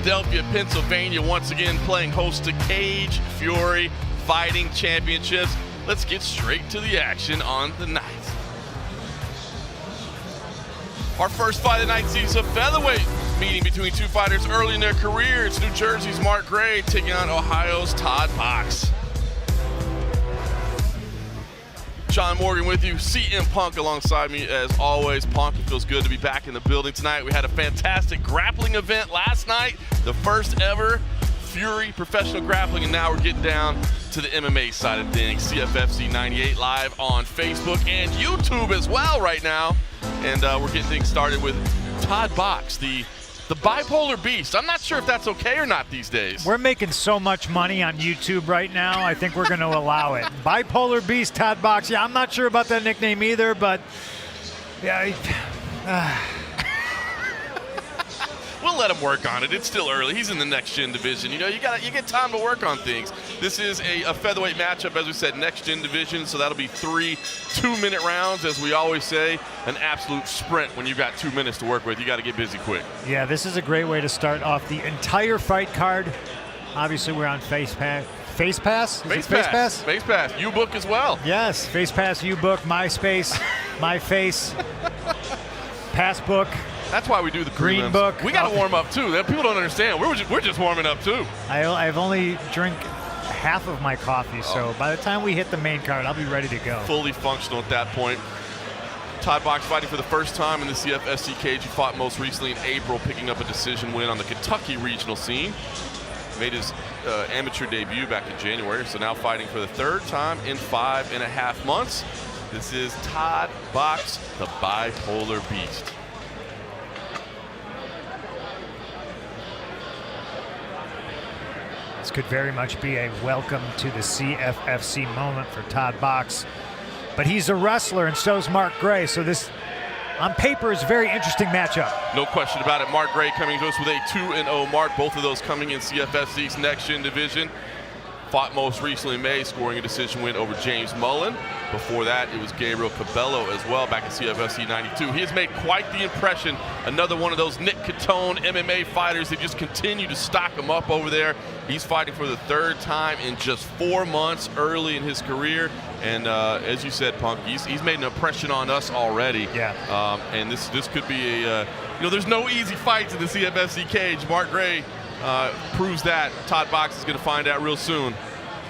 Philadelphia, Pennsylvania, once again playing host to Cage Fury Fighting Championships. Let's get straight to the action on the night. Our first fight of the night sees a featherweight meeting between two fighters early in their careers. New Jersey's Mark Gray taking on Ohio's Todd Box. John Morgan with you, CM Punk alongside me as always. Punk, it feels good to be back in the building tonight. We had a fantastic grappling event last night, the first ever Fury professional grappling, and now we're getting down to the MMA side of things. CFFC 98 live on Facebook and YouTube as well right now. And we're getting things started with Todd Box, the bipolar beast. I'm not sure if that's okay or not these days. We're making so much money on YouTube right now, I think we're going to allow it. Bipolar beast, Todd Box. Yeah, I'm not sure about that nickname either, but yeah. We'll let him work on it. It's still early. He's in the next gen division. You know, you get time to work on things. This is a featherweight matchup, as we said, next gen division. So that'll be 3 2-minute rounds, as we always say. An absolute sprint when you've got 2 minutes to work with. You got to get busy quick. Yeah, this is a great way to start off the entire fight card. Obviously, we're on Face Pass. Face Pass? Face Pass. Face Pass. U-Book as well. Yes, Face Pass, U-Book, MySpace, My Face, Passbook. That's why we do the Green prelims. Book. We got to warm up too. People don't understand. We're just warming up too. I've only drank half of my coffee, so by the time we hit the main card, I'll be ready to go. Fully functional at that point. Todd Box fighting for the first time in the CFFC cage. He fought most recently in April, picking up a decision win on the Kentucky regional scene. Made his amateur debut back in January, so now fighting for the third time in 5.5 months. This is Todd Box, the bipolar beast. This could very much be a welcome to the CFFC moment for Todd Box. But he's a wrestler, and so is Mark Gray, so this, on paper, is a very interesting matchup. No question about it. Mark Gray coming to us with a 2-0 mark, both of those coming in CFFC's next-gen division. Fought most recently in May, scoring a decision win over James Mullen. Before that, it was Gabriel Cabello as well, back in CFFC 92. He has made quite the impression. Another one of those Nick Catone MMA fighters that just continue to stock him up over there. He's fighting for the third time in just 4 months early in his career. And as you said, Punk, he's made an impression on us already. Yeah. And this could be a, there's no easy fights in the CFFC cage. Mark Gray proves that. Todd Box is going to find out real soon.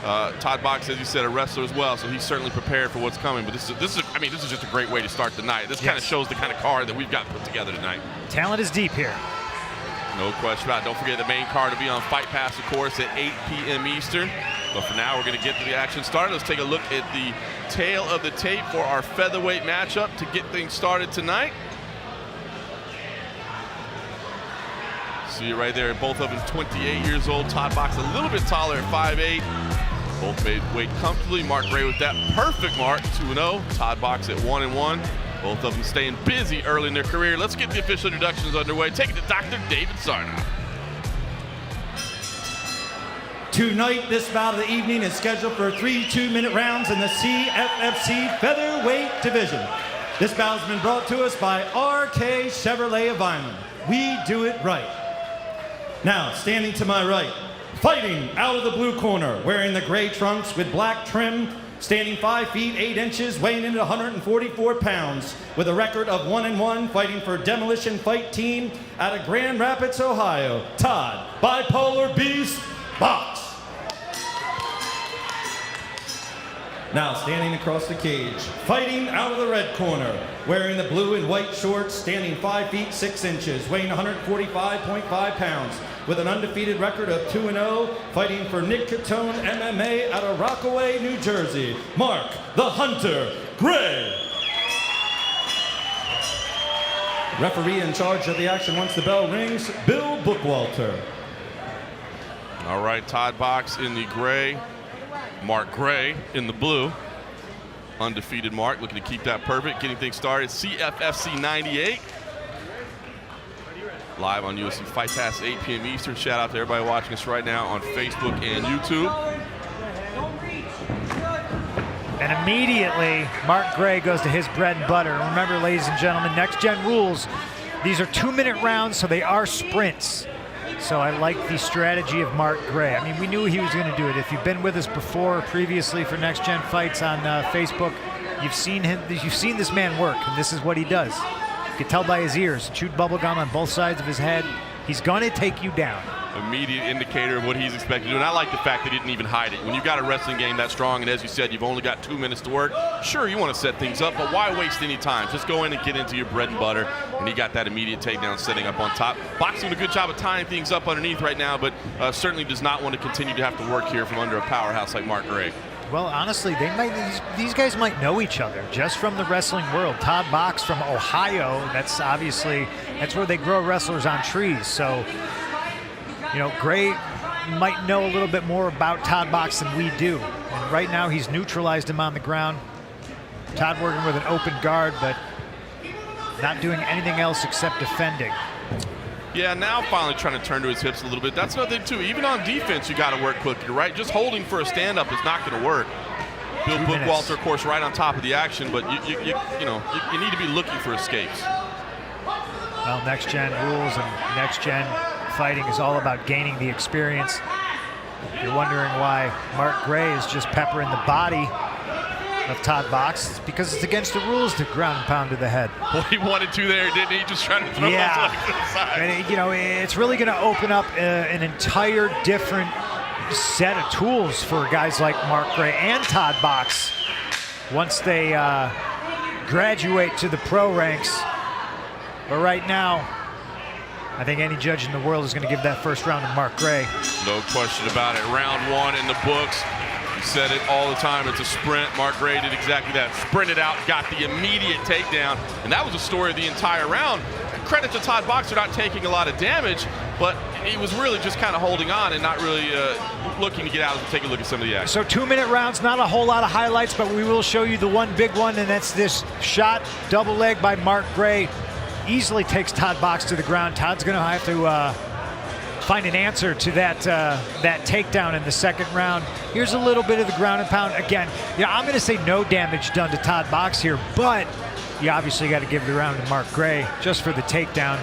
Todd Box, as you said, a wrestler as well, so he's certainly prepared for what's coming. But this is just a great way to start the night. This kind of shows the kind of card that we've got put together tonight. Talent is deep here. No question about it. Don't forget the main card will be on Fight Pass, of course, at 8 p.m. Eastern. But for now, we're going to get to the action started. Let's take a look at the tail of the tape for our featherweight matchup to get things started tonight. See you right there. Both of them 28 years old. Todd Box a little bit taller at 5'8". Both made weight comfortably. Mark Gray with that perfect mark, 2-0. Todd Box at 1-1. Both of them staying busy early in their career. Let's get the official introductions underway. Take it to Dr. David Sarnoff. Tonight, this bout of the evening is scheduled for 3 2-minute rounds in the CFFC featherweight division. This bout has been brought to us by RK Chevrolet of Vineland. We do it right. Now, standing to my right, fighting out of the blue corner, wearing the gray trunks with black trim, standing 5 feet 8 inches, weighing in at 144 pounds, with a record of 1-1, fighting for Demolition Fight Team out of Grand Rapids, Ohio, Todd Bipolar Beast Box. Now, standing across the cage, fighting out of the red corner, wearing the blue and white shorts, standing 5 feet 6 inches, weighing 145.5 pounds, with an undefeated record of 2-0, fighting for Nick Catone MMA out of Rockaway, New Jersey, Mark the Hunter Gray. Referee in charge of the action once the bell rings, Bill Bookwalter. All right, Todd Box in the gray. Mark Gray in the blue. Undefeated Mark, looking to keep that perfect. Getting things started, CFFC 98. Live on UFC Fight Pass, 8 p.m. Eastern. Shout out to everybody watching us right now on Facebook and YouTube. And immediately, Mark Gray goes to his bread and butter. And remember, ladies and gentlemen, next gen rules. These are 2-minute rounds, so they are sprints. So I like the strategy of Mark Gray. I mean, we knew he was going to do it. If you've been with us before, previously for Next Gen Fights on Facebook, you've seen him. You've seen this man work, and this is what he does. You can tell by his ears. Chewed bubble gum on both sides of his head. He's going to take you down. Immediate indicator of what he's expected to do. And I like the fact that he didn't even hide it. When you've got a wrestling game that strong, and as you said, you've only got 2 minutes to work, sure, you want to set things up, but why waste any time? Just go in and get into your bread and butter. And he got that immediate takedown setting up on top. Box doing a good job of tying things up underneath right now, but certainly does not want to continue to have to work here from under a powerhouse like Mark Gray. Well, honestly, these guys might know each other just from the wrestling world. Todd Box from Ohio, that's where they grow wrestlers on trees. So, you know, Gray might know a little bit more about Todd Box than we do. And right now he's neutralized him on the ground. Todd working with an open guard, but not doing anything else except defending. Yeah, now finally trying to turn to his hips a little bit. That's another thing, too. Even on defense, you got to work quickly, right? Just holding for a stand-up is not going to work. Bill Bookwalter, of course, right on top of the action, but you need to be looking for escapes. Well, Next Gen rules and Next Gen fighting is all about gaining the experience. You're wondering why Mark Gray is just peppering the body of Todd Box. It's because it's against the rules to ground and pound to the head. Well, he wanted to there, didn't he? Just trying to throw his leg to the side. And, you know, it's really going to open up an entire different set of tools for guys like Mark Gray and Todd Box once they graduate to the pro ranks. But right now, I think any judge in the world is going to give that first round to Mark Gray. No question about it. Round one in the books. You said it all the time. It's a sprint. Mark Gray did exactly that. Sprinted out, got the immediate takedown, and that was the story of the entire round. Credit to Todd Box for not taking a lot of damage, but he was really just kind of holding on and not really looking to get out and take a look at some of the action. So 2-minute rounds, not a whole lot of highlights, but we will show you the one big one, and that's this shot, double leg by Mark Gray. Easily takes Todd Box to the ground. Todd's going to have to find an answer to that takedown in the second round. Here's a little bit of the ground and pound. Again, I'm going to say no damage done to Todd Box here, but you obviously got to give the round to Mark Gray just for the takedown.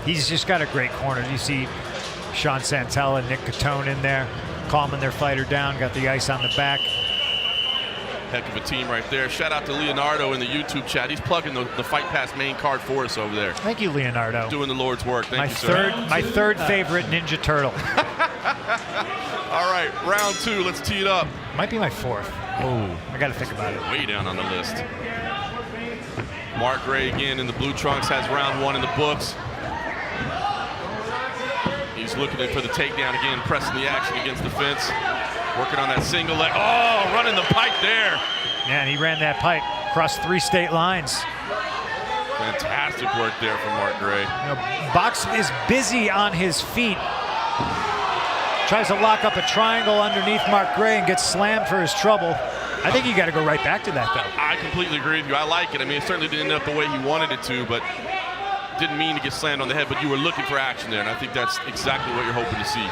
He's just got a great corner. You see Sean Santella and Nick Catone in there, calming their fighter down, got the ice on the back. Heck of a team right there. Shout out to Leonardo in the YouTube chat. He's plugging the Fight Pass main card for us over there. Thank you, Leonardo. Doing the Lord's work. Thank you, sir. My third favorite Ninja Turtle. All right, round two. Let's tee it up. Might be my fourth. Oh, I got to think about it. Way down on the list. Mark Gray again in the blue trunks has round one in the books. He's looking for the takedown again, pressing the action against the fence. Working on that single leg. Oh, running the pipe there. Yeah, and he ran that pipe across 3 state lines. Fantastic work there from Mark Gray. Box is busy on his feet. Tries to lock up a triangle underneath Mark Gray and gets slammed for his trouble. I think you got to go right back to that, though. I completely agree with you. I like it. I mean, it certainly didn't end up the way he wanted it to, but didn't mean to get slammed on the head, but you were looking for action there, and I think that's exactly what you're hoping to see.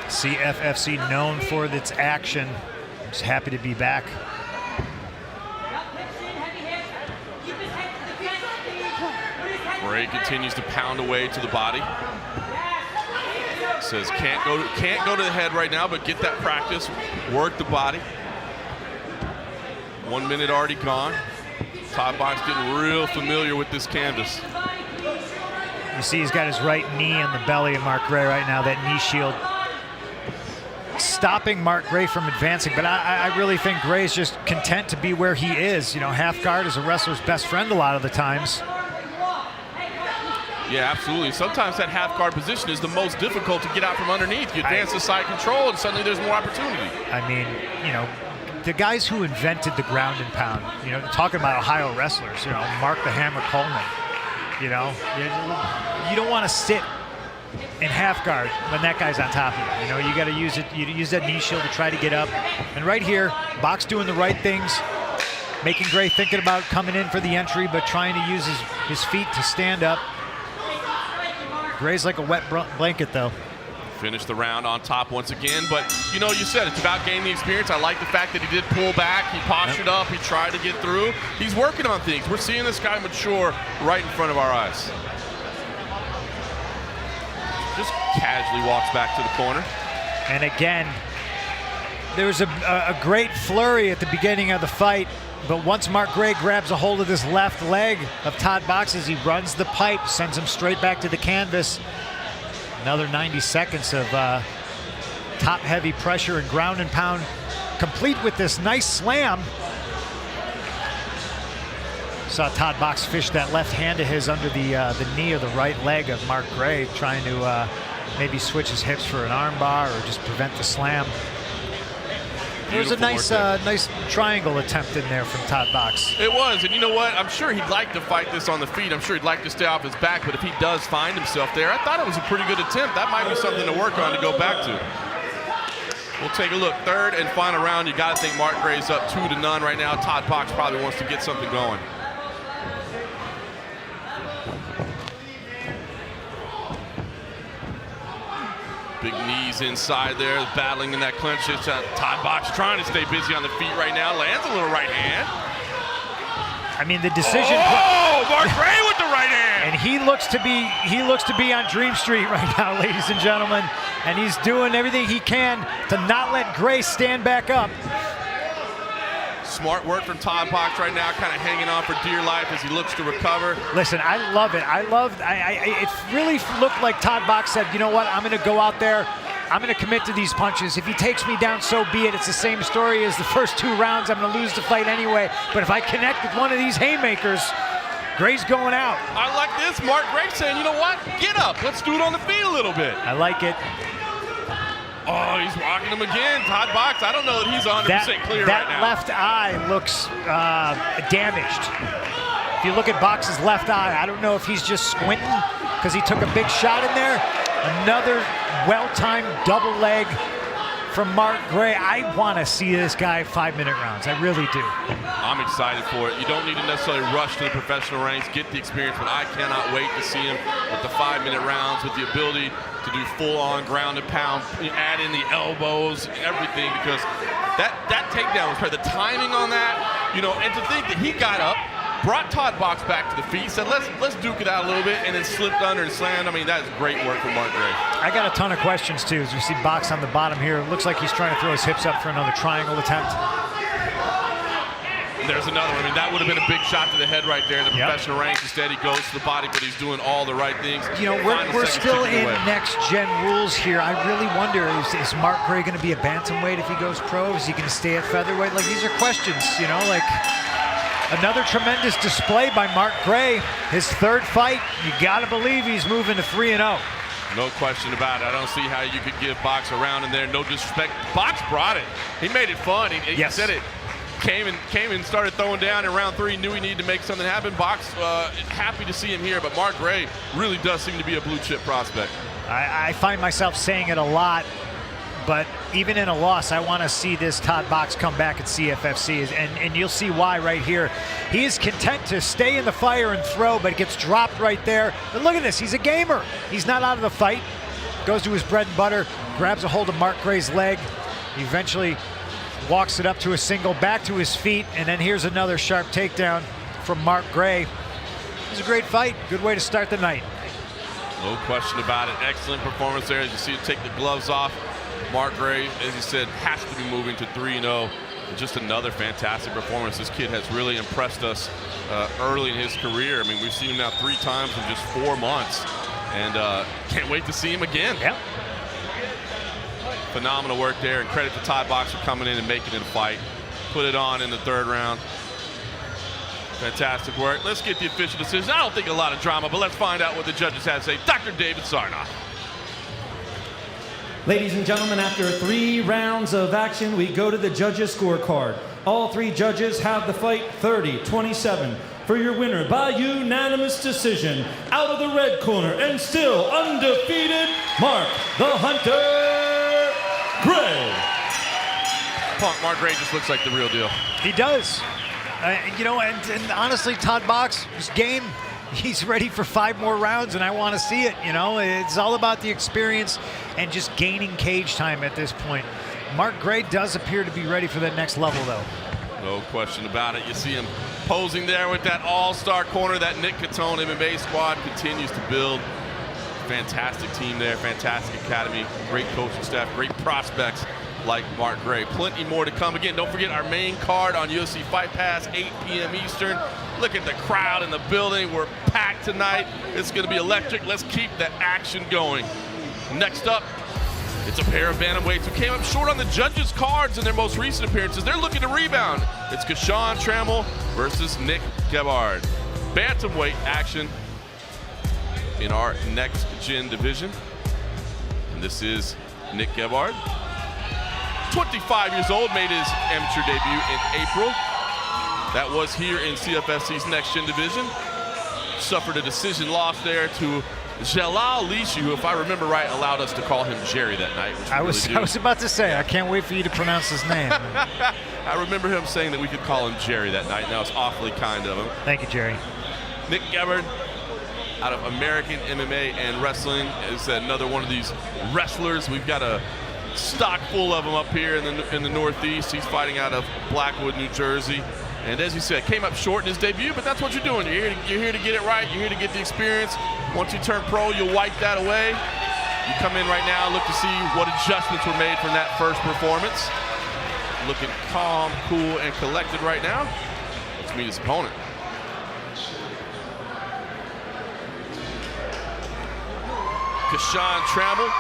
CFFC known for its action. Just happy to be back. Gray continues to pound away to the body. Says can't go to the head right now, but get that practice. Work the body. 1 minute already gone. Todd Box getting real familiar with this canvas. You see he's got his right knee in the belly of Mark Gray right now, that knee shield. Stopping Mark Gray from advancing, but I really think Gray's just content to be where he is. You know, half guard is a wrestler's best friend a lot of the times. Yeah, absolutely. Sometimes that half guard position is the most difficult to get out from underneath. You advance the side control and suddenly there's more opportunity. I mean, you know, the guys who invented the ground and pound, you know, talking about Ohio wrestlers, you know, Mark the Hammer Coleman, you know, you don't want to sit in half guard when that guy's on top of you. You know, you got to use it. You use that knee shield to try to get up. And right here, Box doing the right things, making Gray thinking about coming in for the entry, but trying to use his feet to stand up. Gray's like a wet blanket, though. Finished the round on top once again, but you know, you said it's about gaining the experience. I like the fact that he did pull back, he postured up, he tried to get through. He's working on things. We're seeing this guy mature right in front of our eyes. just casually walks back to the corner. And again, there was a great flurry at the beginning of the fight, but once Mark Gray grabs a hold of this left leg of Todd Box's, he runs the pipe, sends him straight back to the canvas. Another 90 seconds of top-heavy pressure and ground and pound, complete with this nice slam. Saw Todd Box fish that left hand of his under the knee of the right leg of Mark Gray, trying to maybe switch his hips for an arm bar or just prevent the slam. There was a nice triangle attempt in there from Todd Box. It was, and you know what? I'm sure he'd like to fight this on the feet. I'm sure he'd like to stay off his back, but if he does find himself there, I thought it was a pretty good attempt. That might be something to work on to go back to. We'll take a look. Third and final round. You got to think Mark Gray's up 2-0 right now. Todd Box probably wants to get something going. Big knees inside there, battling in that clinch. It's Todd Box trying to stay busy on the feet right now. Lands a little right hand. I mean, the decision. Oh, Mark Gray with the right hand. And he looks to be on Dream Street right now, ladies and gentlemen. And he's doing everything he can to not let Gray stand back up. Smart work from Todd Box right now, kind of hanging on for dear life as he looks to recover. Listen, I love it. It really looked like Todd Box said, you know what, I'm going to go out there. I'm going to commit to these punches. If he takes me down, so be it. It's the same story as the first 2 rounds. I'm going to lose the fight anyway. But if I connect with one of these haymakers, Gray's going out. I like this. Mark Gray saying, you know what, get up. Let's do it on the feet a little bit. I like it. Oh, he's rocking him again. Todd Box, I don't know that he's 100% clear right now. That left eye looks damaged. If you look at Box's left eye, I don't know if he's just squinting because he took a big shot in there. Another well-timed double leg from Mark Gray. I want to see this guy 5-minute rounds. I really do. I'm excited for it. You don't need to necessarily rush to the professional ranks, get the experience, but I cannot wait to see him with the 5-minute rounds, with the ability to do full-on ground and pound, add in the elbows, everything, because that takedown was probably the timing on that, you know, and to think that he got up, brought Todd Box back to the feet, said let's duke it out a little bit, and then slipped under and slammed. I mean, that is great work from Mark Gray. I got a ton of questions too. As you see Box on the bottom here, it looks like he's trying to throw his hips up for another triangle attempt. There's another one. I mean, that would have been a big shot to the head right there in the professional ranks. Instead, he goes to the body, but he's doing all the right things. You know, we're still in next-gen rules here. I really wonder, is Mark Gray going to be a bantamweight if he goes pro? Is he going to stay at featherweight? Like, these are questions, you know, like another tremendous display by Mark Gray. His 3rd fight, you got to believe he's moving to 3-0. No question about it. I don't see how you could give Box a round in there. No disrespect. Box brought it. He made it fun. He said it. Came and started throwing down in round 3, knew he needed to make something happen. Box, happy to see him here, but Mark Gray really does seem to be a blue chip prospect. I find myself saying it a lot, but even in a loss, I want to see this Todd Box come back at CFFC, and you'll see why right here. He is content to stay in the fire and throw, but gets dropped right there. But look at this, he's a gamer. He's not out of the fight. Goes to his bread and butter, grabs a hold of Mark Gray's leg, eventually walks it up to a single, back to his feet, and then here's another sharp takedown from Mark Gray. It was a great fight. Good way to start the night. No question about it. Excellent performance there. As you see him take the gloves off. Mark Gray, as you said, has to be moving to 3-0. Just another fantastic performance. This kid has really impressed us early in his career. I mean, we've seen him now 3 times in just 4 months, and can't wait to see him again. Yep. Phenomenal work there, and credit to Todd Box for coming in and making it a fight. Put it on in the 3rd round. Fantastic work. Let's get the official decision. I don't think a lot of drama, but let's find out what the judges have to say. Dr. David Sarnoff. Ladies and gentlemen, after 3 rounds of action, we go to the judges' scorecard. All 3 judges have the fight 30-27. For your winner by unanimous decision, out of the red corner and still undefeated, Mark the Hunter Gray. Punk Mark Gray just looks like the real deal. He does. You know, and honestly, Todd Box is game. He's ready for 5 more rounds, and I want to see it. You know, it's all about the experience and just gaining cage time at this point. Mark Gray does appear to be ready for that next level, though. No question about it. You see him posing there with that all-star corner. That Nick Catone MMA squad continues to build. Fantastic team there, fantastic academy, great coaching staff, great prospects like Mark Gray. Plenty more to come. Again, don't forget our main card on UFC Fight Pass, 8 p.m. Eastern. Look at the crowd in the building. We're packed tonight. It's going to be electric. Let's keep the action going. Next up, it's a pair of bantamweights who came up short on the judges' cards in their most recent appearances. They're looking to rebound. It's Kashan Trammell versus Nick Gebhard. Bantamweight action in our next gen division. And this is Nick Gebhard. 25 years old, made his amateur debut in April. That was here in CFFC's next gen division. Suffered a decision loss there to Jalal Lishu, who, if I remember right, allowed us to call him Jerry that night. I was about to say, I can't wait for you to pronounce his name. I remember him saying that we could call him Jerry that night, and that was awfully kind of him. Thank you, Jerry. Nick Gebhard, out of American MMA and Wrestling, is another one of these wrestlers. We've got a stock full of them up here in the Northeast. He's fighting out of Blackwood, New Jersey. And as you said, came up short in his debut, but that's what you're doing. You're here to get it right. You're here to get the experience. Once you turn pro, you'll wipe that away. You come in right now, look to see what adjustments were made from that first performance. Looking calm, cool, and collected right now. Let's meet his opponent. Kashan Trammell,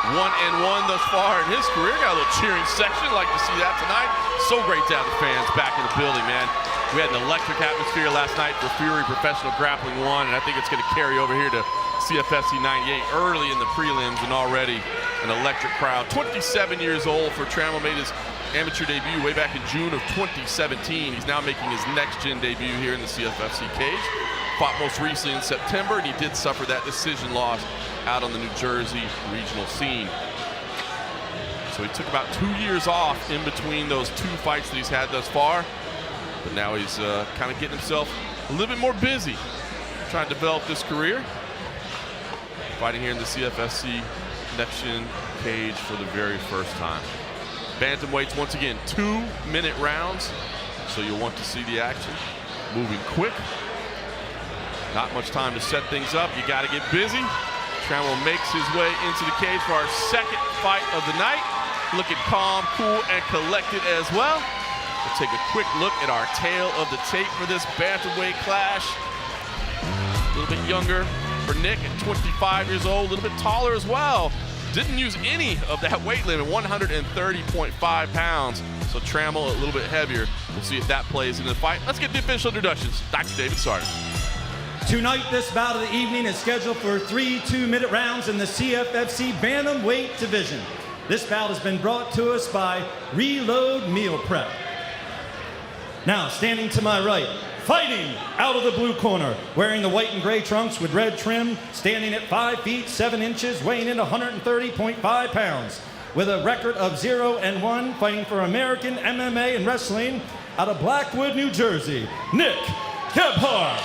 1-1 thus far in his career. Got a little cheering section, like to see that tonight. So great to have the fans back in the building, man. We had an electric atmosphere last night for Fury Professional Grappling 1, and I think it's going to carry over here to CFFC 98 early in the prelims, and already an electric crowd. 27 years old for Trammell, made his amateur debut way back in June of 2017. He's now making his next-gen debut here in the CFFC cage. Fought most recently in September, and he did suffer that decision loss out on the New Jersey regional scene. So he took about 2 years off in between those 2 fights that he's had thus far. But now he's kind of getting himself a little bit more busy, trying to develop this career. Fighting here in the CFFC next-gen cage for the very first time. Bantamweights, once again, 2-minute rounds, so you'll want to see the action. Moving quick. Not much time to set things up. You got to get busy. Trammell makes his way into the cage for our second fight of the night. Looking calm, cool, and collected as well. We'll take a quick look at our tail of the tape for this bantamweight clash. A little bit younger for Nick at 25 years old, a little bit taller as well. Didn't use any of that weight limit, 130.5 pounds. So Trammell a little bit heavier. We'll see if that plays into the fight. Let's get the official introductions. Dr. David Sarda. Tonight, this bout of the evening is scheduled for 3 2-minute rounds in the CFFC Bantamweight division. This bout has been brought to us by Reload Meal Prep. Now, standing to my right, fighting out of the blue corner, wearing the white and gray trunks with red trim, standing at 5 feet 7 inches, weighing in 130.5 pounds, with a record of 0-1, fighting for American MMA and Wrestling out of Blackwood, New Jersey, Nick Gebhard.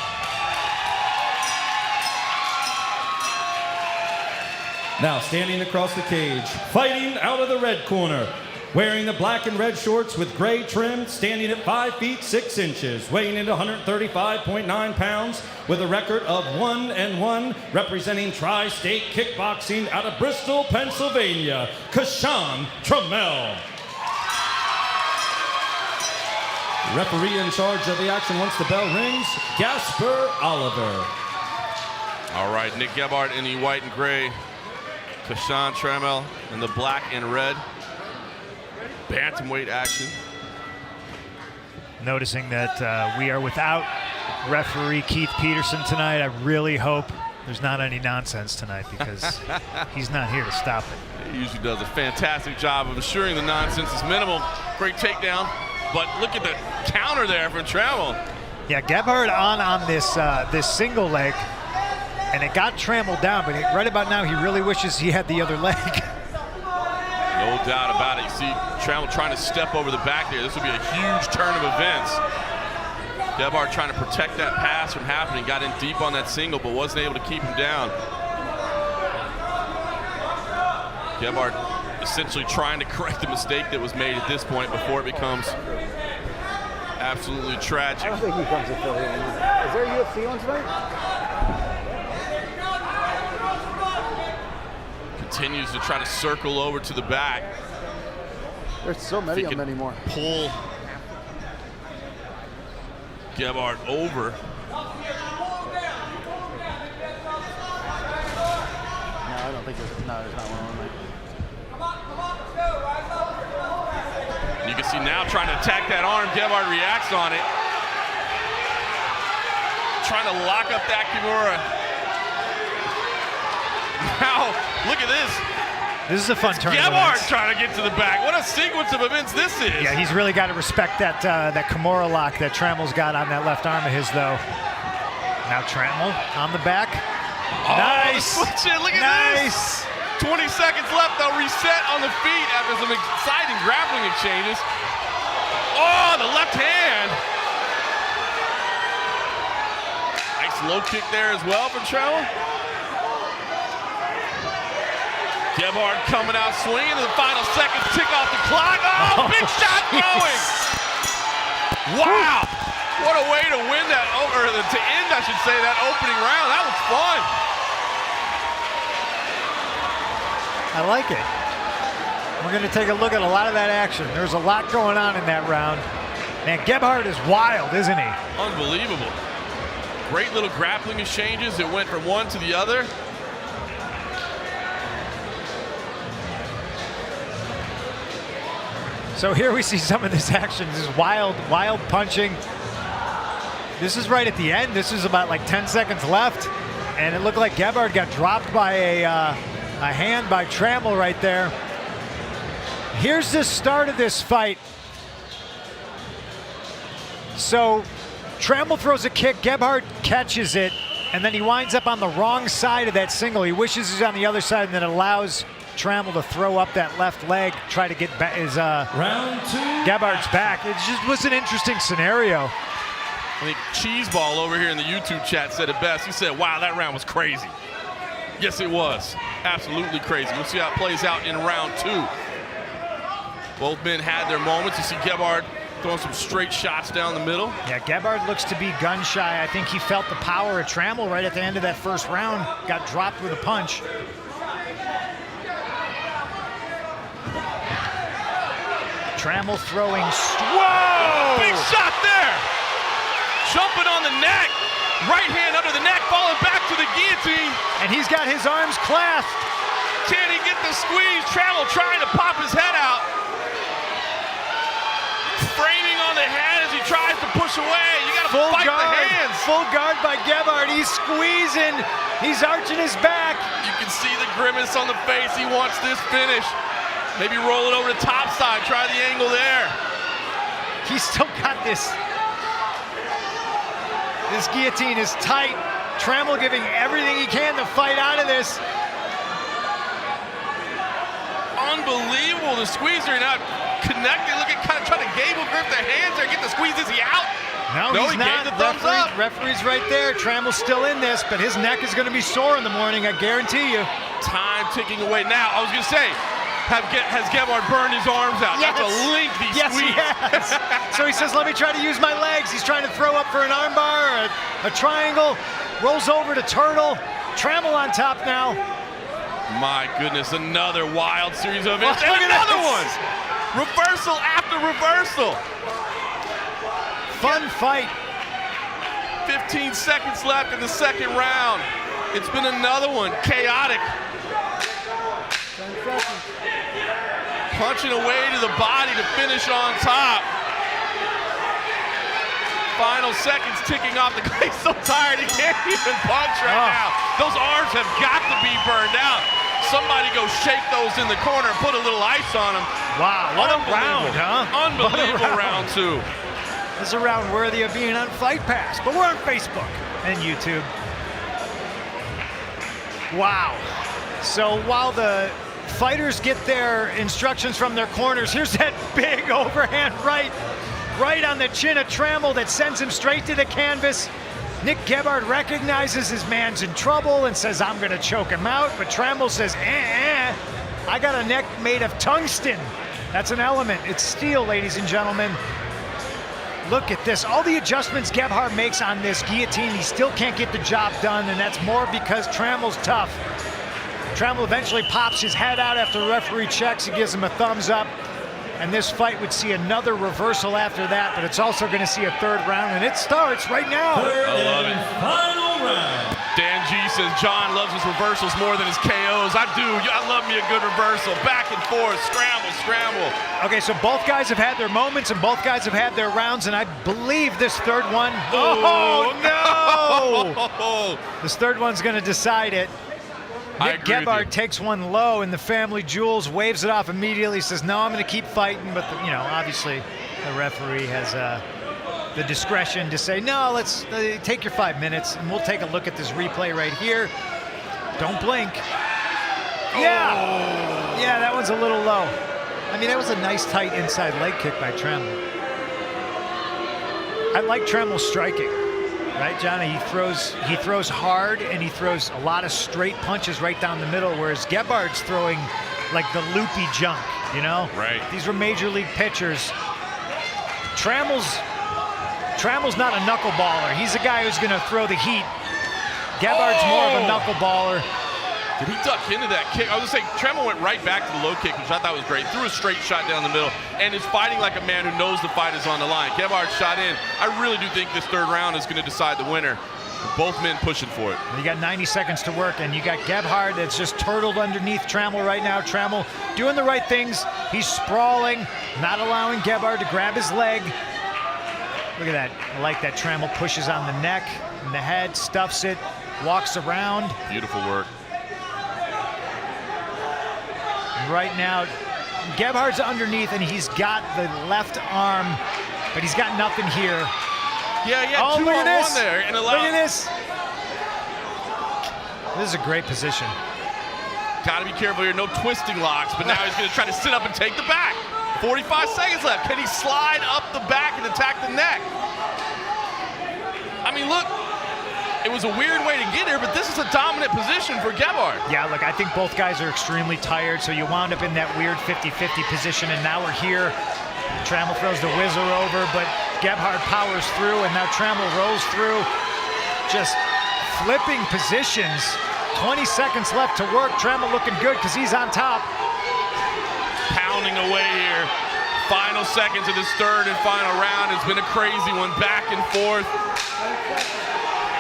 Now, standing across the cage, fighting out of the red corner, wearing the black and red shorts with gray trim, standing at 5 feet 6 inches, weighing in 135.9 pounds, with a record of 1-1, representing Tri-State Kickboxing out of Bristol, Pennsylvania, Kashan Trammell. Referee in charge of the action once the bell rings, Gasper Oliver. All right, Nick Gebhard in the white and gray. Kashan Trammell in the black and red. Bantamweight action. Noticing that we are without referee Keith Peterson tonight, I really hope there's not any nonsense tonight, because he's not here to stop it. He usually does a fantastic job of assuring the nonsense is minimal. Great takedown, but look at the counter there from Trammell. Yeah, Gebhard on this this single leg, and it got Trammell down, but right about now he really wishes he had the other leg. No doubt about it. You see Trammell trying to step over the back there. This will be a huge turn of events. Gebhard trying to protect that pass from happening. Got in deep on that single, but wasn't able to keep him down. Gebhard essentially trying to correct the mistake that was made at this point before it becomes absolutely tragic. I don't think he comes to Philly anymore. Is there a UFC on tonight? continues to try to circle over to the back. There's so many of them anymore. Pull Gebhard over. No, I don't think there's not one on there. You can see now trying to attack that arm. Gebhard reacts on it. Trying to lock up that Kimura. Now, look at this. This is a fun turn. Gebhard trying to get to the back. What a sequence of events this is. Yeah, he's really got to respect that that Kimura lock that Trammell's got on that left arm of his, though. Now Trammell on the back. Oh, Nice. Switch it. Look at Nice. this. 20 seconds left. They'll reset on the feet after some exciting grappling exchanges. Oh, the left hand. Nice low kick there as well from Trammell. Gebhard coming out swinging in the final seconds, tick off the clock. Oh, big shot throwing. Wow. What a way to win that, or to end, I should say, that opening round. That was fun. I like it. We're going to take a look at a lot of that action. There's a lot going on in that round. Man, Gebhard is wild, isn't he? Unbelievable. Great little grappling exchanges. It went from one to the other. So here we see some of this action. This is wild punching. This is right at the end. This is about like 10 seconds left. And it looked like Gebhard got dropped by a hand by Trammell right there. Here's the start of this fight. So Trammell throws a kick, Gebhard catches it, and then he winds up on the wrong side of that single. He wishes he's on the other side, and then it allows Trammell to throw up that left leg, try to get his Round two. Gebhard's back. It just was an interesting scenario. I think Cheeseball over here in the YouTube chat said it best. He said, wow, that round was crazy. Yes, it was. Absolutely crazy. We'll see how it plays out in round two. Both men had their moments. You see Gebhard throwing some straight shots down the middle. Yeah, Gebhard looks to be gun shy. I think he felt the power of Trammell right at the end of that first round. Got dropped with a punch. Trammell throwing. Whoa! Big shot there. Jumping on the neck. Right hand under the neck, falling back to the guillotine. And he's got his arms clasped. Can he get the squeeze? Trammell trying to pop his head out. Framing on the head as he tries to push away. You got to fight the hands. Full guard by Gebhard. He's squeezing. He's arching his back. You can see the grimace on the face. He wants this finish. Maybe roll it over to top side. Try the angle there. He's still got this. This guillotine is tight. Trammell giving everything he can to fight out of this. Unbelievable. The squeeze are not connected. Look at kind of trying to gable grip the hands there. Get the squeeze. Is he out? No, he's he not. gave the thumbs up. Referee's right there. Trammell's still in this, but his neck is going to be sore in the morning, I guarantee you. Time ticking away. Now, I was going to say, has Gebhard burned his arms out? Yes. That's a lengthy Yes, squeeze. he has. So he says, let me try to use my legs. He's trying to throw up for an armbar or a triangle. Rolls over to Turtle. Trammell on top now. My goodness, another wild series of events. Look And at another this. one. Reversal after reversal. Fun fight. 15 seconds left in the second round. It's been another one. Chaotic. Punching away to the body to finish on top. Final seconds ticking off. The guy's so tired he can't even punch right now. Those arms have got to be burned out. Somebody go shake those in the corner and put a little ice on them. Wow, what a round, huh? Unbelievable round two. This is a round worthy of being on Fight Pass, but we're on Facebook and YouTube. Wow. So while the fighters get their instructions from their corners, here's that big overhand right on the chin of Trammell that sends him straight to the canvas. Nick Gebhard recognizes his man's in trouble and says, I'm gonna choke him out, but Trammell says, I got a neck made of tungsten. That's an element, it's steel, ladies and gentlemen. Look at this, all the adjustments Gebhard makes on this guillotine, he still can't get the job done, and that's more because Trammell's tough. Trammell eventually pops his head out after the referee checks. He gives him a thumbs up. And this fight would see another reversal after that, but it's also going to see a third round, and it starts right now. I love it. Final round. Dan G says John loves his reversals more than his KOs. I do. I love me a good reversal. Back and forth, scramble, scramble. Okay, so both guys have had their moments, and both guys have had their rounds, and I believe this third one. Oh, no! This third one's going to decide it. Nick Gebhard takes one low, and the family jewels waves it off immediately. Says, "No, I'm going to keep fighting." But obviously, the referee has the discretion to say, "No, let's take your 5 minutes, and we'll take a look at this replay right here. Don't blink." Yeah, that one's a little low. I mean, that was a nice tight inside leg kick by Trammell. I like Trammell striking. Right, Johnny? He throws hard, and he throws a lot of straight punches right down the middle, whereas Gebhard's throwing like the loopy junk, Right. These were major league pitchers. Trammell's not a knuckleballer. He's a guy who's going to throw the heat. Gebhard's more of a knuckleballer. Did he duck into that kick? I was going to say, Trammell went right back to the low kick, which I thought was great. Threw a straight shot down the middle and is fighting like a man who knows the fight is on the line. Gebhard shot in. I really do think this third round is going to decide the winner. Both men pushing for it. You got 90 seconds to work, and you got Gebhard that's just turtled underneath Trammell right now. Trammell doing the right things. He's sprawling, not allowing Gebhard to grab his leg. Look at that. I like that. Trammell pushes on the neck and the head, stuffs it, walks around. Beautiful work. Right now, Gebhard's underneath, and he's got the left arm, but he's got nothing here. Yeah, two on one there. And look at this. This is a great position. Got to be careful here. No twisting locks, but now he's going to try to sit up and take the back. 45 seconds left. Can he slide up the back and attack the neck? I mean, look. It was a weird way to get here, but this is a dominant position for Gebhard. Yeah, look, I think both guys are extremely tired, so you wound up in that weird 50-50 position, and now we're here. Trammell throws the whizzer over, but Gebhard powers through, and now Trammell rolls through. Just flipping positions. 20 seconds left to work. Trammell looking good because he's on top. Pounding away here. Final seconds of this third and final round. It's been a crazy one, back and forth.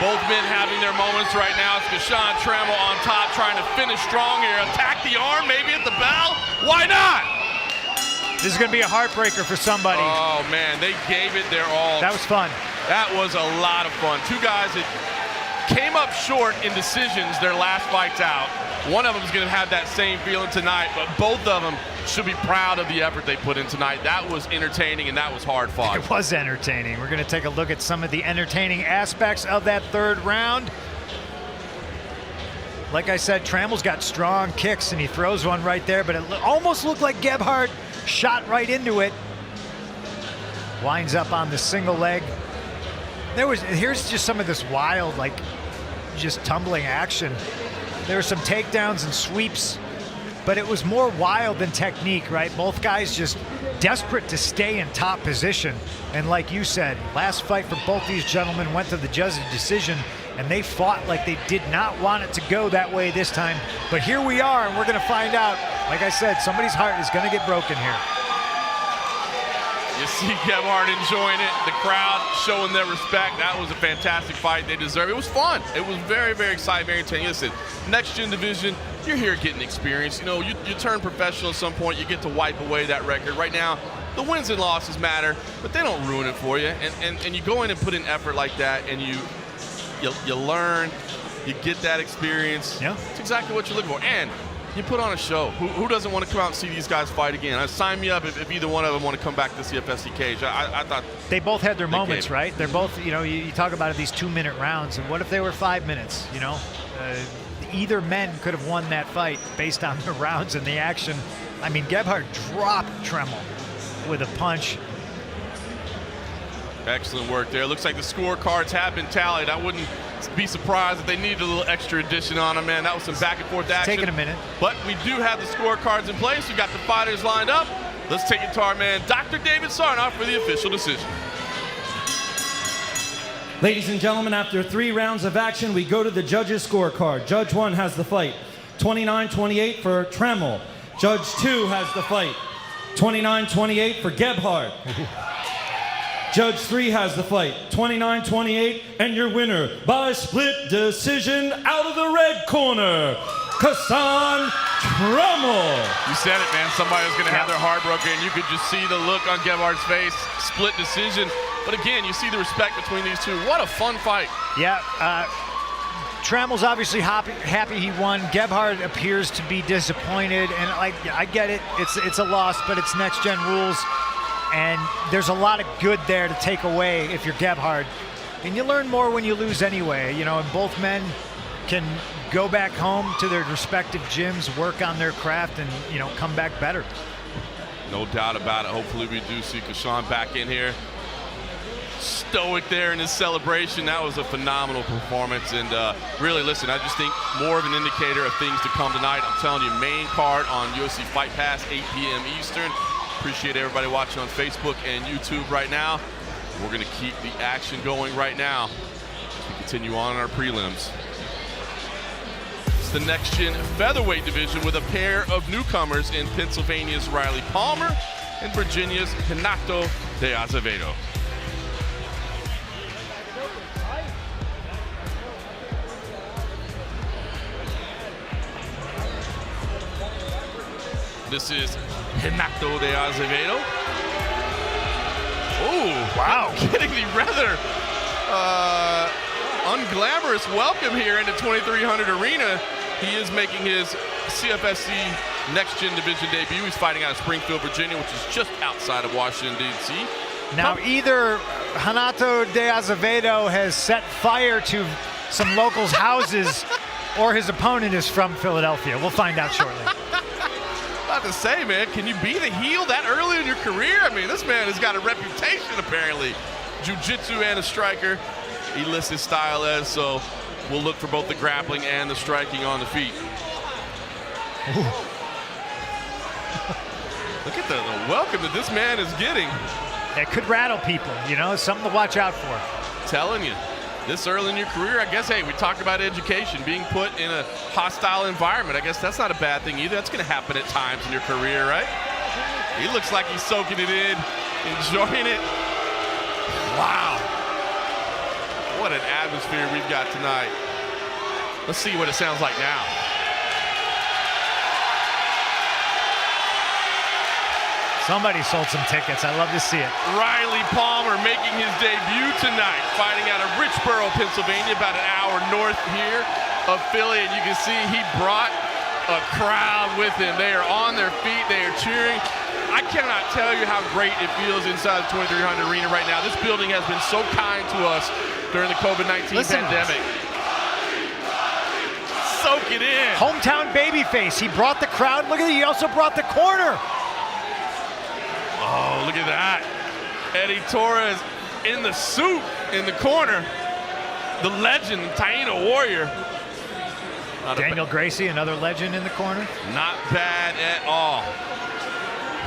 Both men having their moments right now. It's Gashawn Trammell on top, trying to finish strong here. Attack the arm, maybe at the bell. Why not? This is going to be a heartbreaker for somebody. Oh, man, they gave it their all. That was fun. That was a lot of fun. Two guys that came up short in decisions their last fights out. One of them is going to have that same feeling tonight, but both of them should be proud of the effort they put in tonight. That was entertaining, and that was hard fought. It was entertaining. We're going to take a look at some of the entertaining aspects of that third round. Like I said, Trammell's got strong kicks, and he throws one right there, but it almost looked like Gebhard shot right into it. Winds up on the single leg. Here's just some of this wild, just tumbling action. There were some takedowns and sweeps, but it was more wild than technique, right? Both guys just desperate to stay in top position. And like you said, last fight for both these gentlemen went to the judge's decision, and they fought like they did not want it to go that way this time. But here we are, and we're going to find out. Like I said, somebody's heart is going to get broken here. You see Gebhard enjoying it, the crowd showing their respect. That was a fantastic fight. They deserve it. It was fun. It was very, very exciting, very entertaining. Listen, next gen division, you're here getting experience. You turn professional at some point, you get to wipe away that record. Right now, the wins and losses matter, but they don't ruin it for you. And you go in and put in effort like that, and you learn, you get that experience. Yeah. It's exactly what you're looking for. And you put on a show. Who doesn't want to come out and see these guys fight again? Sign me up if either one of them want to come back to the CFFC cage. I thought they both had their moments, right? They're both, you talk about these 2-minute rounds, and what if they were 5 minutes? Either men could have won that fight based on the rounds and the action. I mean, Gebhard dropped Trammell with a punch. Excellent work there. Looks like the scorecards have been tallied. I wouldn't be surprised if they needed a little extra addition on them, man. That was some back and forth action. Taking a minute. But we do have the scorecards in place. We got the fighters lined up. Let's take it to our man, Dr. David Sarnoff, for the official decision. Ladies and gentlemen, after 3 rounds of action, we go to the judges' scorecard. Judge 1 has the fight 29-28 for Tremmel. Judge 2 has the fight. 29-28 for Gebhardt. Judge 3 has the fight. 29-28, and your winner by split decision out of the red corner, Kassan Tremmel. You said it, man. Somebody was going to have their heart broken. You could just see the look on Gebhardt's face. Split decision. But again, you see the respect between these two. What a fun fight. Yeah, Tremmel's obviously happy he won. Gebhardt appears to be disappointed, and I get it. It's a loss, but it's next-gen rules, and there's a lot of good there to take away if you're Gebhardt. And you learn more when you lose anyway, you know, and both men can go back home to their respective gyms, work on their craft, and, you know, come back better. No doubt about it. Hopefully we do see Kassan back in here. Stoic there in his celebration. That was a phenomenal performance, and really, listen, I just think more of an indicator of things to come tonight. I'm telling you, main card on UFC Fight Pass, 8 p.m. Eastern. Appreciate everybody watching on Facebook and YouTube right now. We're going to keep the action going right now as we continue on in our prelims. It's the next-gen featherweight division with a pair of newcomers in Pennsylvania's Riley Palmer and Virginia's Renato de Azevedo. This is Renato de Azevedo. Oh, wow. Getting the rather unglamorous welcome here into 2300 Arena. He is making his CFFC Next-Gen Division debut. He's fighting out of Springfield, Virginia, which is just outside of Washington, D.C. Now, either Renato de Azevedo has set fire to some locals' houses or his opponent is from Philadelphia. We'll find out shortly. About to say, man, can you be the heel that early in your career? I mean, this man has got a reputation, apparently. Jiu-jitsu and a striker. He lists his style as, so we'll look for both the grappling and the striking on the feet. Look at the welcome that this man is getting. It could rattle people, you know, something to watch out for. Telling you, this early in your career, I guess, hey, we talked about education, being put in a hostile environment. I guess that's not a bad thing either. That's going to happen at times in your career, right? He looks like he's soaking it in, enjoying it. Wow. What an atmosphere we've got tonight. Let's see what it sounds like now. Somebody sold some tickets. I love to see it. Riley Palmer making his debut tonight, fighting out of Richboro, Pennsylvania, about an hour north here of Philly. And you can see he brought a crowd with him. They are on their feet. They are cheering. I cannot tell you how great it feels inside the 2300 Arena right now. This building has been so kind to us during the COVID-19 pandemic. Soak it in. Hometown babyface. He brought the crowd. Look at it. He also brought the corner. Oh, look at that. Eddie Torres in the suit in the corner. The legend, Taino Warrior. Daniel Gracie, another legend in the corner. Not bad at all.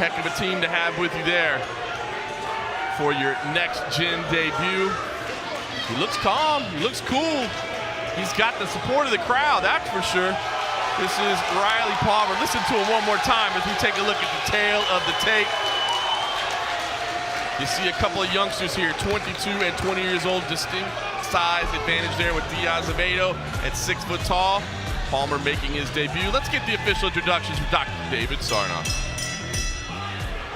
Heck of a team to have with you there for your next-gen debut. He looks calm. He looks cool. He's got the support of the crowd, that's for sure. This is Riley Palmer. Listen to him one more time as we take a look at the tail of the tape. You see a couple of youngsters here, 22 and 20 years old, distinct size advantage there with Azevedo at 6 foot tall. Palmer making his debut. Let's get the official introductions from Dr. David Sarnoff.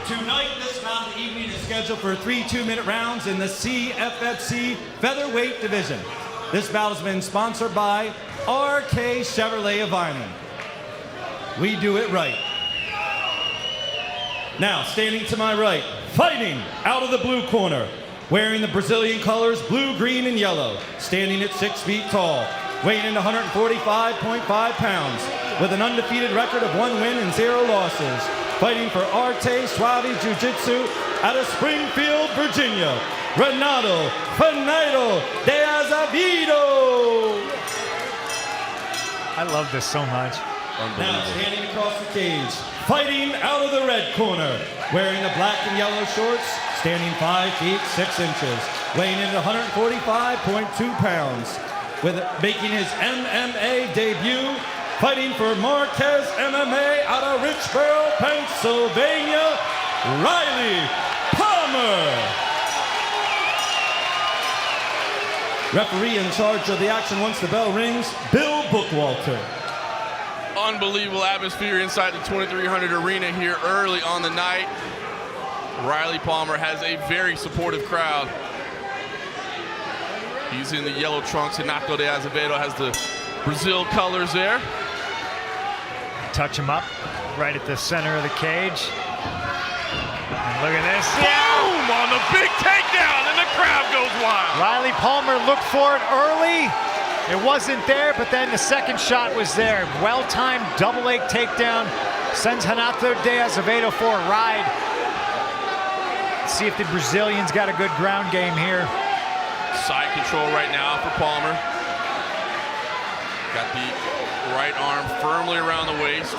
Tonight, this bout of the evening is scheduled for 3 2-minute rounds in the CFFC Featherweight Division. This bout has been sponsored by RK Chevrolet of Vineland. We do it right. Now, standing to my right, fighting out of the blue corner, wearing the Brazilian colors blue, green, and yellow, standing at 6 feet tall, weighing in 145.5 pounds, with an undefeated record of 1 win and 0 losses, fighting for Arte Suave Jiu-Jitsu out of Springfield, Virginia, Renato de Azevedo. I love this so much. Now standing across the cage, fighting out of the red corner, wearing the black and yellow shorts, standing 5 feet 6 inches, weighing in at 145.2 pounds, with making his MMA debut, Fighting for Marquez MMA out of Richboro, Pennsylvania, Riley Palmer. Referee in charge of the action once the bell rings, Bill Bookwalter. Unbelievable atmosphere inside the 2300 arena here early on the night. Riley Palmer has a very supportive crowd. He's in the yellow trunks. Renato de Azevedo has the Brazil colors there. Touch him up right at the center of the cage. And look at this. Boom! On the big takedown, and the crowd goes wild. Riley Palmer looked for it early. It wasn't there, but then the second shot was there. Well-timed double leg takedown. Sends Renato de Azevedo for a ride. Let's see if the Brazilians got a good ground game here. Side control right now for Palmer. Got the right arm firmly around the waist.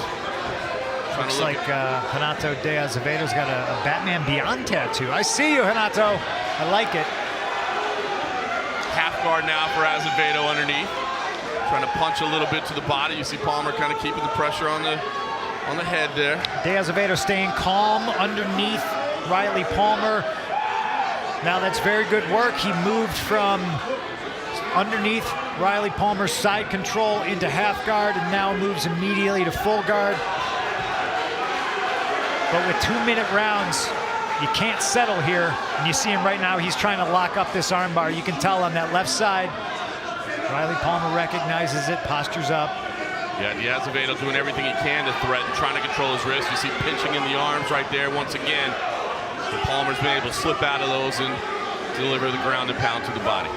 Looks like Renato de Azevedo's got a Batman Beyond tattoo. I see you, Renato. I like it. Half guard now for Azevedo underneath. Trying to punch a little bit to the body. You see Palmer kind of keeping the pressure on the head there. De Azevedo staying calm underneath Riley Palmer. Now that's very good work. He moved from underneath Riley Palmer's side control into half guard and now moves immediately to full guard. But with 2-minute rounds, you can't settle here. And you see him right now, he's trying to lock up this armbar. You can tell on that left side. Riley Palmer recognizes it, postures up. Yeah, de Azevedo doing everything he can to threaten, trying to control his wrist. You see pinching in the arms right there once again. Palmer's been able to slip out of those and deliver the ground and pound to the body.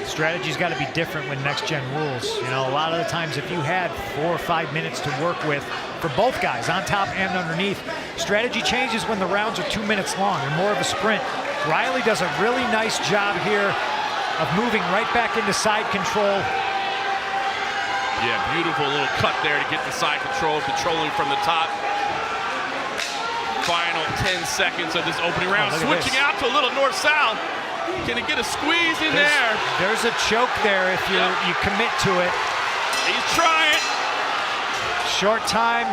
Strategy's got to be different when next-gen rules. You know, a lot of the times if you had 4 or 5 minutes to work with for both guys, on top and underneath, strategy changes when the rounds are 2 minutes long and more of a sprint. Riley does a really nice job here of moving right back into side control. Yeah, beautiful little cut there to get the side control, controlling from the top. Final 10 seconds of this opening round. Switching out to a little north-south. Can he get a squeeze in there? There's a choke there if you commit to it. He's trying. Short time.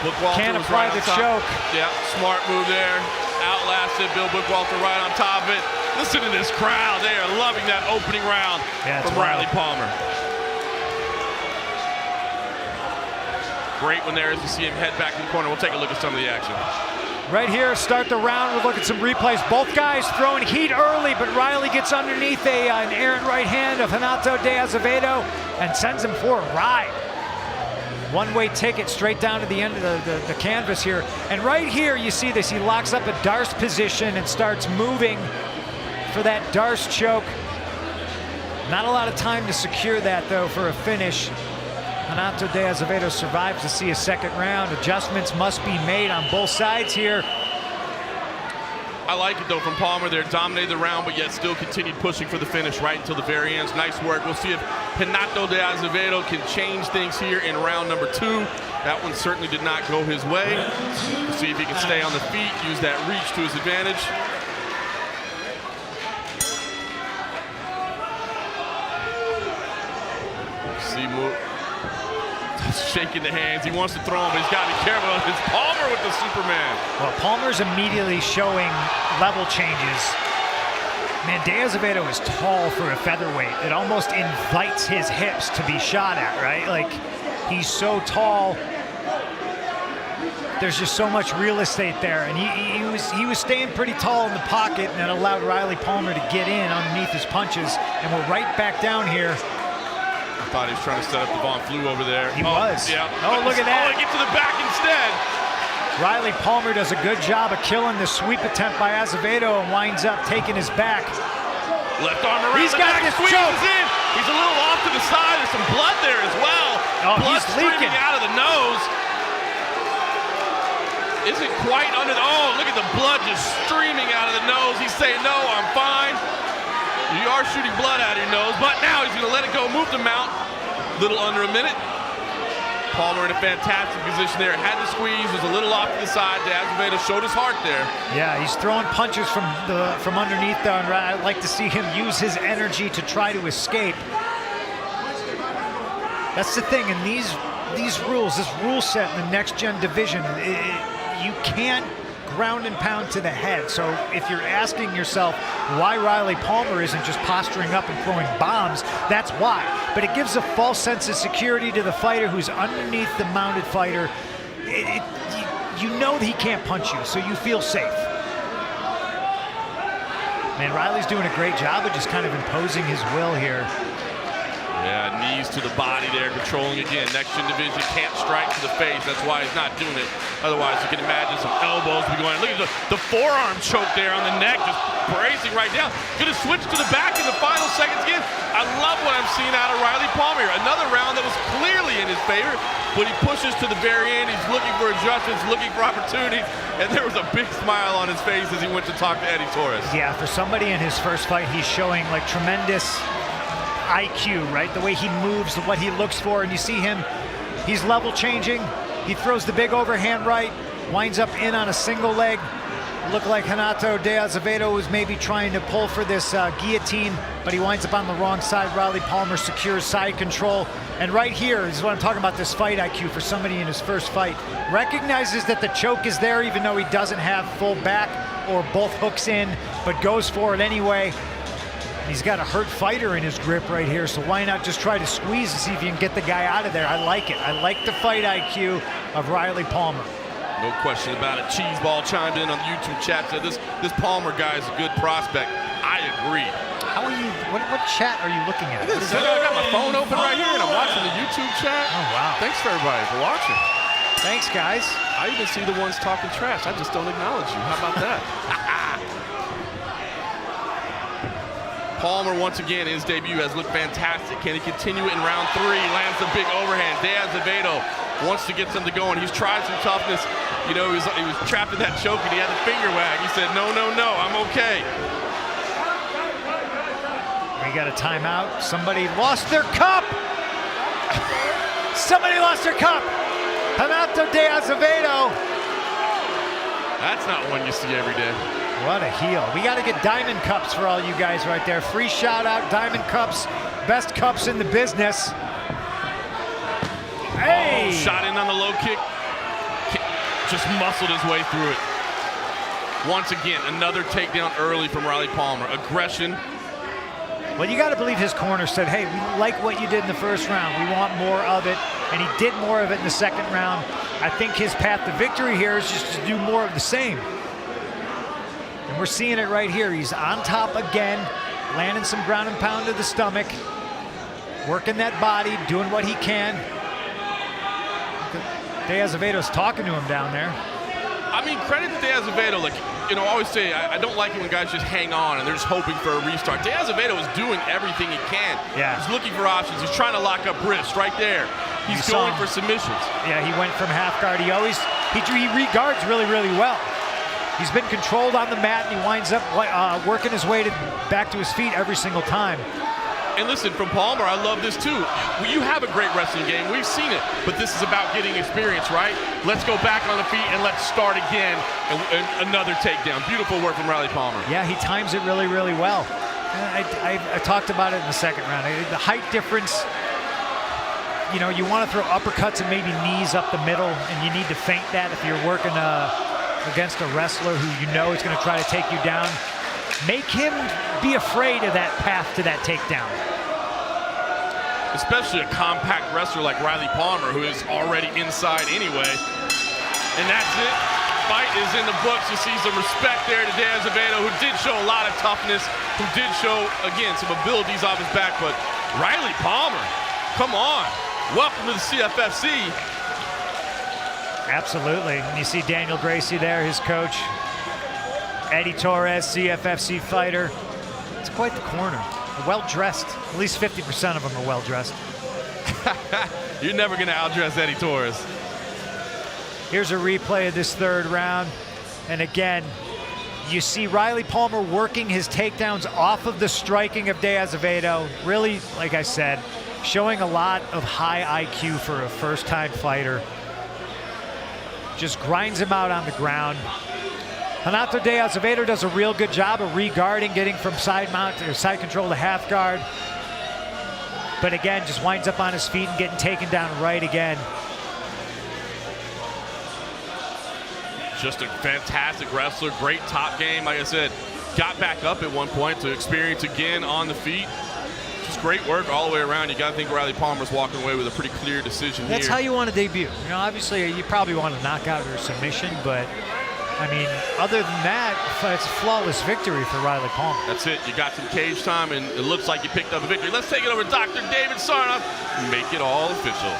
Bookwalter can't apply right the choke. choke. Yeah, smart move there. Outlasted Bill Bookwalter right on top of it. Listen to this crowd. They are loving that opening round from Riley Palmer. Great one there as you see him head back in the corner. We'll take a look at some of the action. Right here, start the round. We'll look at some replays. Both guys throwing heat early, but Riley gets underneath an errant right hand of Renato de Azevedo and sends him for a ride. One-way ticket straight down to the end of the canvas here. And right here, you see this. He locks up a Darce position and starts moving for that Darce choke. Not a lot of time to secure that, though, for a finish. Renato de Azevedo survives to see a second round. Adjustments must be made on both sides here. I like it, though, from Palmer there. Dominated the round, but yet still continued pushing for the finish right until the very end. Nice work. We'll see if Renato de Azevedo can change things here in round number 2. That one certainly did not go his way. We'll see if he can stay on the feet, use that reach to his advantage. See shaking the hands. He wants to throw him, but he's got to be careful. It's Palmer with the Superman. Well, Palmer's immediately showing level changes. Man, de Azevedo is tall for a featherweight. It almost invites his hips to be shot at, right? Like, he's so tall. There's just so much real estate there. And he was staying pretty tall in the pocket, and that allowed Riley Palmer to get in underneath his punches. And we're right back down here. Thought he was trying to set up the Von Flue over there. He was. Yeah. Oh, look at that. Oh, he gets to the back instead. Riley Palmer does a good job of killing the sweep attempt by Azevedo and winds up taking his back. Left arm around. He's got this choke. In. He's a little off to the side. There's some blood there as well. Oh, blood he's streaming leaking out of the nose. Isn't quite under the. Oh, look at the blood just streaming out of the nose. He's saying, no, I'm fine. You are shooting blood out of your nose, but now he's going to let it go, move the mount. Little under a minute. Palmer in a fantastic position there. Had to squeeze, was a little off to the side. De Azevedo showed his heart there. Yeah, he's throwing punches from underneath there, and I'd like to see him use his energy to try to escape. That's the thing, in these these rules, this rule set in the next gen division, you can't ground and pound to the head. So if you're asking yourself why Riley Palmer isn't just posturing up and throwing bombs, that's why. But it gives a false sense of security to the fighter who's underneath the mounted fighter. You know that he can't punch you, so you feel safe. Man, Riley's doing a great job of just kind of imposing his will here. Yeah, knees to the body there, controlling again. Next gen division can't strike to the face. That's why he's not doing it. Otherwise, you can imagine some elbows be going. Look at the forearm choke there on the neck, just bracing right down. Gonna switch to the back in the final seconds again. I love what I'm seeing out of Riley Palmer. Another round that was clearly in his favor, but he pushes to the very end. He's looking for adjustments, looking for opportunities, and there was a big smile on his face as he went to talk to Eddie Torres. Yeah, for somebody in his first fight, he's showing like tremendous IQ, right? The way he moves, what he looks for, and you see him, he's level changing. He throws the big overhand right, winds up in on a single leg. Looked like Renato de Azevedo was maybe trying to pull for this guillotine, but he winds up on the wrong side. Riley Palmer secures side control. And right here is what I'm talking about, this fight IQ for somebody in his first fight. Recognizes that the choke is there even though he doesn't have full back or both hooks in, but goes for it anyway. He's got a hurt fighter in his grip right here, so why not just try to squeeze to see if you can get the guy out of there? I like it. I like the fight IQ of Riley Palmer. No question about it. Cheeseball chimed in on the YouTube chat, said this Palmer guy is a good prospect. I agree. How are you, what chat are you looking at? I got my phone open right here and I'm watching the YouTube chat. Oh, wow. Thanks for everybody for watching. Thanks, guys. I even see the ones talking trash. I just don't acknowledge you. How about that? Palmer, once again, his debut has looked fantastic. Can he continue it in round 3? Lands a big overhand. De Azevedo wants to get something going. He's tried some toughness. You know, he was trapped in that choke and he had the finger wag. He said, no, no, no, I'm okay. We got a timeout. Somebody lost their cup. Somebody lost their cup. Renato de Azevedo. That's not one you see every day. What a heel. We got to get diamond cups for all you guys right there. Free shout out, diamond cups, best cups in the business. Hey! Oh, shot in on the low kick. Just muscled his way through it. Once again, another takedown early from Riley Palmer. Aggression. Well, you got to believe his corner said, hey, we like what you did in the first round. We want more of it. And he did more of it in the second round. I think his path to victory here is just to do more of the same. And we're seeing it right here. He's on top again, landing some ground and pound to the stomach, working that body, doing what he can. De Azevedo's talking to him down there. I mean, credit to De Azevedo. Like, you know, I always say, I don't like it when guys just hang on and they're just hoping for a restart. De Azevedo is doing everything he can. Yeah. He's looking for options. He's trying to lock up wrist right there. He's going for submissions. Yeah, he went from half guard. He re-guards really, really well. He's been controlled on the mat, and he winds up working his way back to his feet every single time. And listen, from Palmer, I love this too. You have a great wrestling game. We've seen it. But this is about getting experience, right? Let's go back on the feet and let's start again. And another takedown. Beautiful work from Riley Palmer. Yeah, he times it really, really well. I talked about it in the second round. The height difference, you know, you want to throw uppercuts and maybe knees up the middle, and you need to feint that if you're working against a wrestler who you know is going to try to take you down. Make him be afraid of that path to that takedown. Especially a compact wrestler like Riley Palmer, who is already inside anyway. And that's it. Fight is in the books. You see some respect there to De Azevedo, who did show a lot of toughness, who did show, again, some abilities off his back. But Riley Palmer, come on. Welcome to the CFFC. Absolutely. And you see Daniel Gracie there, his coach. Eddie Torres, CFFC fighter. It's quite the corner. Well-dressed. At least 50% of them are well-dressed. You're never going to outdress Eddie Torres. Here's a replay of this third round. And again, you see Riley Palmer working his takedowns off of the striking of De Azevedo. Really, like I said, showing a lot of high IQ for a first-time fighter. Just grinds him out on the ground. Renato de Azevedo does a real good job of re-guarding, getting from side mount to side control to half guard. But again, just winds up on his feet and getting taken down right again. Just a fantastic wrestler, great top game. Like I said, got back up at one point to experience again on the feet. Just great work all the way around. You got to think Riley Palmer's walking away with a pretty clear decision That's here. how you want to debut. You know, obviously you probably want to knock out or submission, but I mean, other than that, it's a flawless victory for Riley Palmer. That's it. You got some cage time, and it looks like you picked up a victory. Let's take it over to Dr. David Sarnoff and make it all official.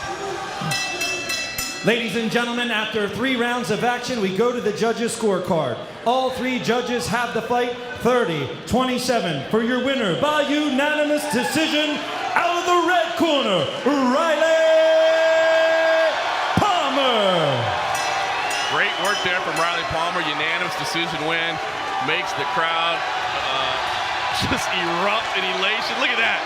Ladies and gentlemen, after 3 rounds of action, we go to the judges' scorecard. All 3 judges have the fight 30-27 for your winner by unanimous decision out of the red corner, Riley Palmer. Great work there from Riley Palmer. Unanimous decision win. Makes the crowd just erupt in elation. Look at that.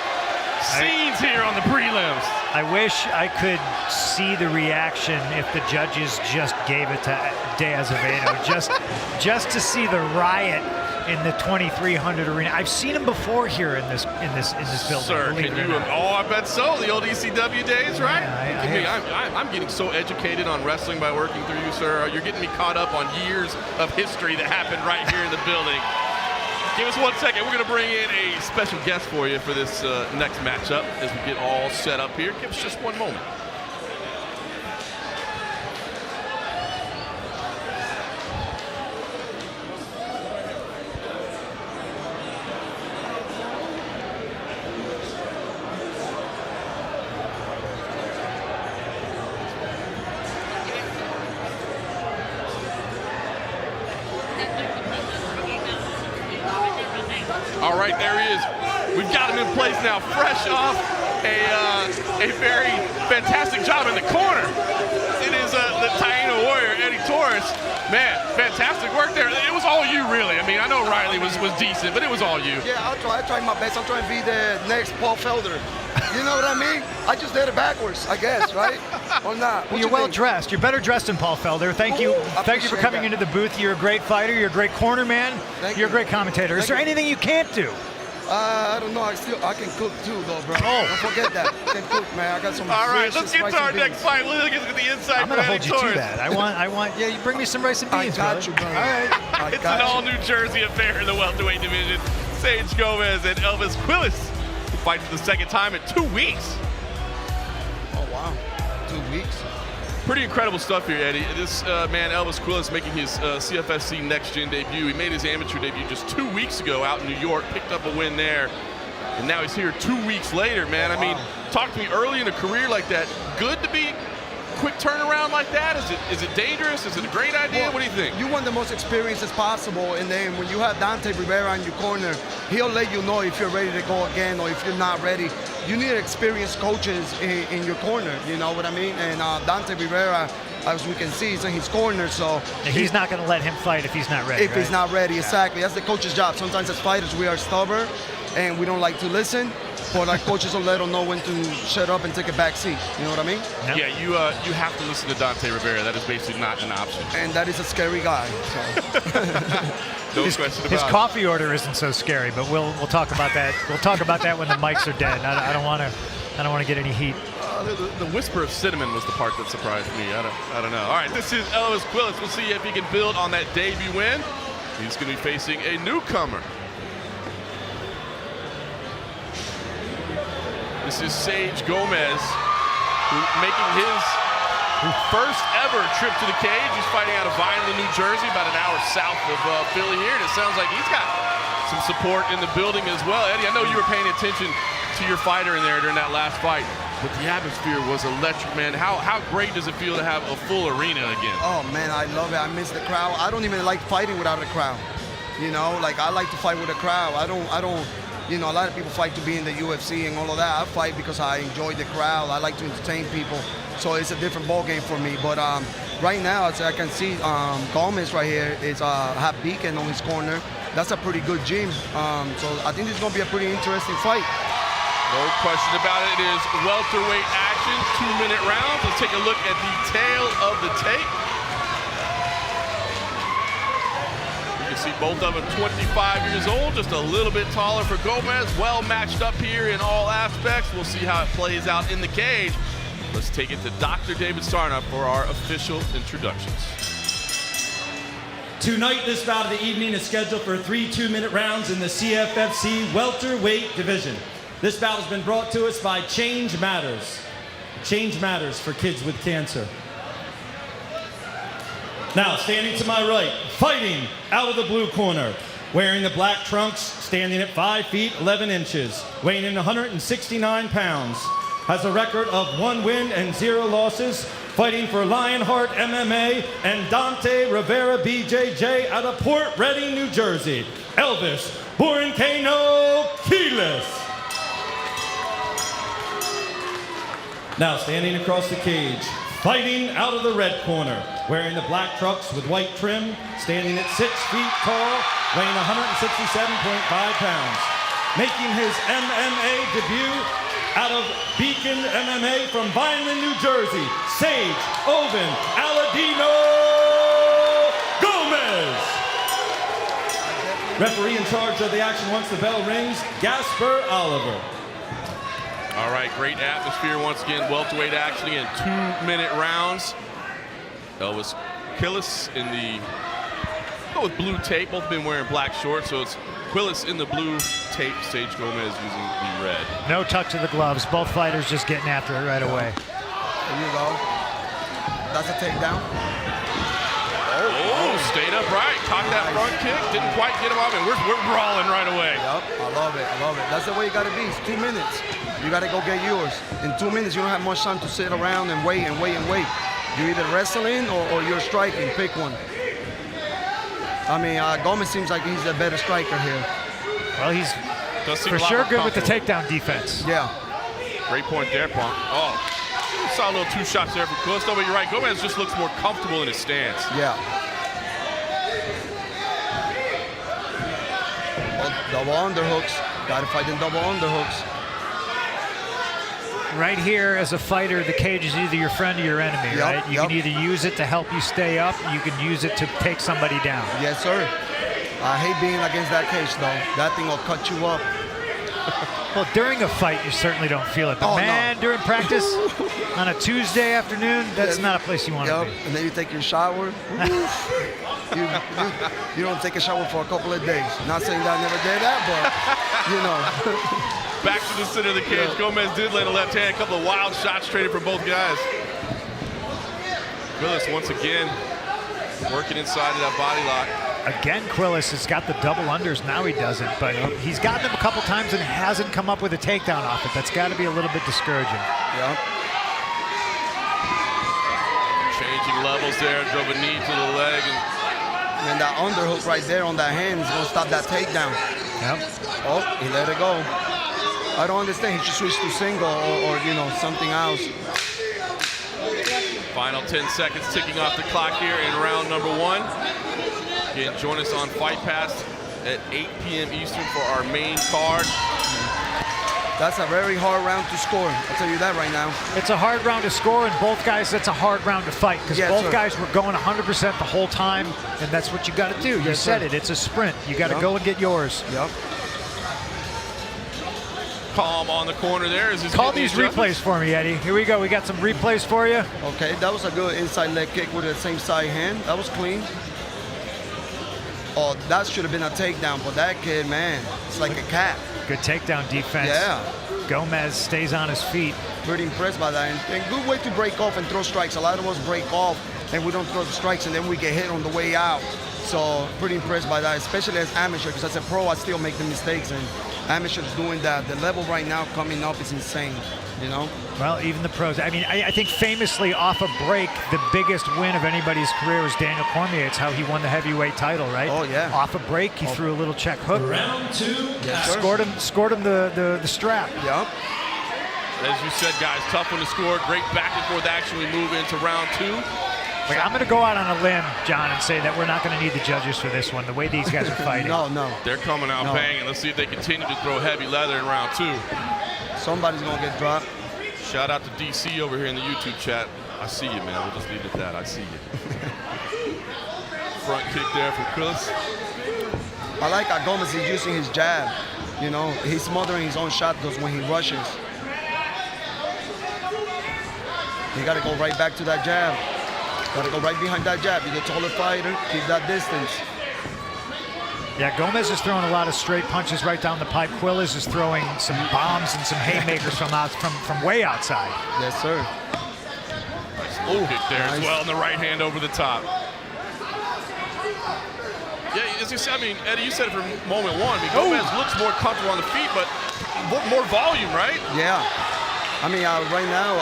Scenes here on the prelims. I wish I could see the reaction if the judges just gave it to De Azevedo, just to see the riot in the 2300 arena. I've seen him before here in this building. Sir, can you? Oh, I bet so. The old ECW days, right? Yeah, I'm getting so educated on wrestling by working through you, sir. You're getting me caught up on years of history that happened right here in the building. Give us 1 second. We're going to bring in a special guest for you for this next matchup as we get all set up here. Give us just 1 moment. All right, there he is. We've got him in place now, fresh off a very fantastic job in the corner. It is the Taino Warrior, Eddie Torres. Man, fantastic work there. It was all you, really. I mean, I know Riley was decent, but it was all you. Yeah, I try my best. I'm trying to be the next Paul Felder. You know what I mean? I just did it backwards, I guess, right? Or not? Well, you're well dressed. You're better dressed than Paul Felder. Thank you. Thanks for coming into the booth. You're a great fighter. You're a great corner man. You're a great commentator. Is there anything you can't do? I don't know. I can cook too, though, bro. Oh. Don't forget that. I can cook, man. I got some. All right, let's get to our next fight. Let's get to the inside. I'm gonna hold you to that. I want. Yeah, you bring me some rice and beans. I got you, bro. All right. It's an all New Jersey affair in the welterweight division. Sage Gomez and Elvis Quillis fight for the second time in 2 weeks. Oh wow, 2 weeks. Pretty incredible stuff here, Eddie. This man, Elvis Quillis, making his CFFC Next Gen debut. He made his amateur debut just 2 weeks ago out in New York, picked up a win there, and now he's here 2 weeks later, man. I mean, talk to me early in a career like that. Good to be quick turnaround like that? Is it dangerous? Is it a great idea? Well, what do you think? You want the most experience as possible, and then when you have Dante Rivera in your corner, he'll let you know if you're ready to go again or if you're not ready. You need experienced coaches in your corner, you know what I mean? And Dante Rivera, as we can see, is in his corner, so... He's not going to let him fight if he's not ready, If he's not ready, exactly. That's the coach's job. Sometimes as fighters, we are stubborn, and we don't like to listen, but our coaches will let them know when to shut up and take a back seat. You know what I mean? No. Yeah, you have to listen to Dante Rivera. That is basically not an option. And that is a scary guy, so... No question about it. His coffee order isn't so scary, but we'll talk about that. We'll talk about that when the mics are dead. I don't want to get any heat. The whisper of cinnamon was the part that surprised me. I don't know. All right, this is Elvis Quillis. We'll see if he can build on that debut win. He's going to be facing a newcomer. This is Sage Gomez, making his first ever trip to the cage. He's fighting out of Vineland, New Jersey, about an hour south of Philly here. And it sounds like he's got some support in the building as well. Eddie, I know you were paying attention to your fighter in there during that last fight, but the atmosphere was electric, man. How great does it feel to have a full arena again? Oh, man, I love it. I miss the crowd. I don't even like fighting without a crowd. You know, like, I like to fight with a crowd. I don't, you know, a lot of people fight to be in the UFC and all of that. I fight because I enjoy the crowd. I like to entertain people. So it's a different ball game for me. But right now, as I can see, Gomez right here is have Beacon on his corner. That's a pretty good gym. So I think this is going to be a pretty interesting fight. No question about it. It is welterweight action, 2-minute rounds. Let's take a look at the tail of the tape. You can see both of them 25 years old, just a little bit taller for Gomez. Well matched up here in all aspects. We'll see how it plays out in the cage. Let's take it to Dr. David Sarnoff for our official introductions. Tonight, this bout of the evening is scheduled for 3 2-minute rounds in the CFFC welterweight division. This bout has been brought to us by Change Matters. Change Matters for kids with cancer. Now, standing to my right, fighting out of the blue corner, wearing the black trunks, standing at 5 feet 11 inches, weighing in 169 pounds, has a record of 1 win and 0 losses, fighting for Lionheart MMA and Dante Rivera BJJ out of Port Reading, New Jersey, Elvis Burancano Quiles. Now, standing across the cage, fighting out of the red corner, wearing the black trunks with white trim, standing at 6 feet tall, weighing 167.5 pounds. Making his MMA debut out of Beacon MMA from Vineland, New Jersey, Sage Oven Aladino Gomez. Referee in charge of the action once the bell rings, Gasper Oliver. All right, great atmosphere once again. Welterweight action again, 2-minute rounds. Elvis Quiles in the, with blue tape. Both been wearing black shorts, so it's Quiles in the blue tape, Sage Gomez using the red. No touch of the gloves. Both fighters just getting after it right away. There you go. That's a takedown. Oh, stayed upright. Caught that front kick. Didn't quite get him off, and we're brawling right away. Yep, I love it. I love it. That's the way you got to be. It's 2 minutes. You got to go get yours. In 2 minutes, you don't have much time to sit around and wait and wait and wait. You're either wrestling or you're striking. Pick one. I mean, Gomez seems like he's a better striker here. Well, he's for sure good with the takedown defense. Yeah. Great point there, Punk. Oh, saw a little 2 shots there from Quiles. No, but you're right. Gomez just looks more comfortable in his stance. Yeah. Well, double underhooks. Got to fight in double underhooks. Right here, as a fighter, the cage is either your friend or your enemy, right? You can either use it to help you stay up, you can use it to take somebody down. Yes, sir. I hate being against that cage, though. That thing will cut you up. Well, during a fight, you certainly don't feel it. But man, during practice, on a Tuesday afternoon, that's not a place you want to be. And then you take your shower. you don't take a shower for a couple of days. Not saying that I never did that, but, you know. Back to the center of the cage. Gomez did land a left hand. A couple of wild shots traded from both guys. Quiles once again working inside of that body lock. Again, Quiles has got the double unders. Now he doesn't, but he's gotten them a couple times and hasn't come up with a takedown off it. That's got to be a little bit discouraging. Yep. Changing levels there. Drove a knee to the leg. And that underhook right there on that hand is going to stop that takedown. Yep. Oh, he let it go. I don't understand. He should switch to single or you know, something else. Final 10 seconds ticking off the clock here in round number 1. Again, join us on Fight Pass at 8 p.m. Eastern for our main card. That's a very hard round to score. I'll tell you that right now. It's a hard round to score, and both guys, that's a hard round to fight, because both guys were going 100% the whole time, and that's what you got to do. You said it. It's a sprint. You got to go and get yours. Yep. Palm on the corner there. Call these replays for me, Eddie. Here we go. We got some replays for you. Okay, that was a good inside leg kick with the same side hand. That was clean. Oh, that should have been a takedown, but that kid, man, it's like a cat. Good takedown defense. Yeah. Gomez stays on his feet. Pretty impressed by that. And good way to break off and throw strikes. A lot of us break off and we don't throw the strikes and then we get hit on the way out. So pretty impressed by that, especially as amateur, because as a pro, I still make the mistakes. And amateurs doing that. The level right now coming up is insane, you know? Well, even the pros. I mean, I think famously off a break, the biggest win of anybody's career was Daniel Cormier. It's how he won the heavyweight title, right? Oh, yeah. Off a break, he threw a little check hook. Round 2. Yes, scored him the strap. Yep. As you said, guys, tough one to score. Great back and forth action. We move into round 2. Like, I'm going to go out on a limb, John, and say that we're not going to need the judges for this one, the way these guys are fighting. No. They're coming out banging. Let's see if they continue to throw heavy leather in round 2. Somebody's going to get dropped. Shout out to DC over here in the YouTube chat. I see you, man. We'll just leave it at that. I see you. Front kick there from Quiles. I like how Gomez is using his jab. You know, he's smothering his own shot because when he rushes. You got to go right back to that jab. Gotta go right behind that jab. You're the taller fighter. Keep that distance. Yeah, Gomez is throwing a lot of straight punches right down the pipe. Quiles is throwing some bombs and some haymakers from way outside. Yes, sir. Nice low kick there as well, and the right hand over the top. Yeah, as you said, I mean, Eddie, you said it from moment one. I mean, Gomez looks more comfortable on the feet, but more volume, right? Yeah. I mean, right now,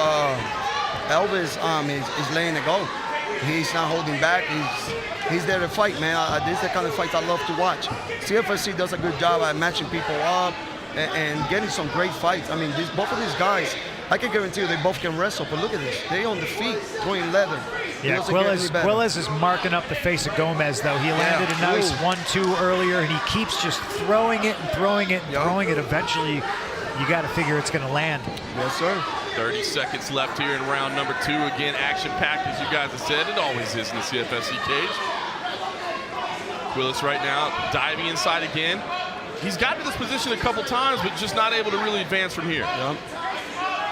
Elvis is laying it go. He's not holding back. He's there to fight, man. This is the kind of fights I love to watch. CFFC does a good job at matching people up and getting some great fights. I mean, both of these guys, I can guarantee you they both can wrestle, but look at this. They on the feet, throwing leather. Yeah, Quiles is marking up the face of Gomez, though. He landed a nice 1-2 earlier, and he keeps just throwing it and throwing it and throwing it. Eventually, you got to figure it's going to land. Yes, sir. 30 seconds left here in round number 2. Again, action-packed, as you guys have said. It always is in the CFFC cage. Quiles right now diving inside again. He's got to this position a couple times, but just not able to really advance from here. Yep.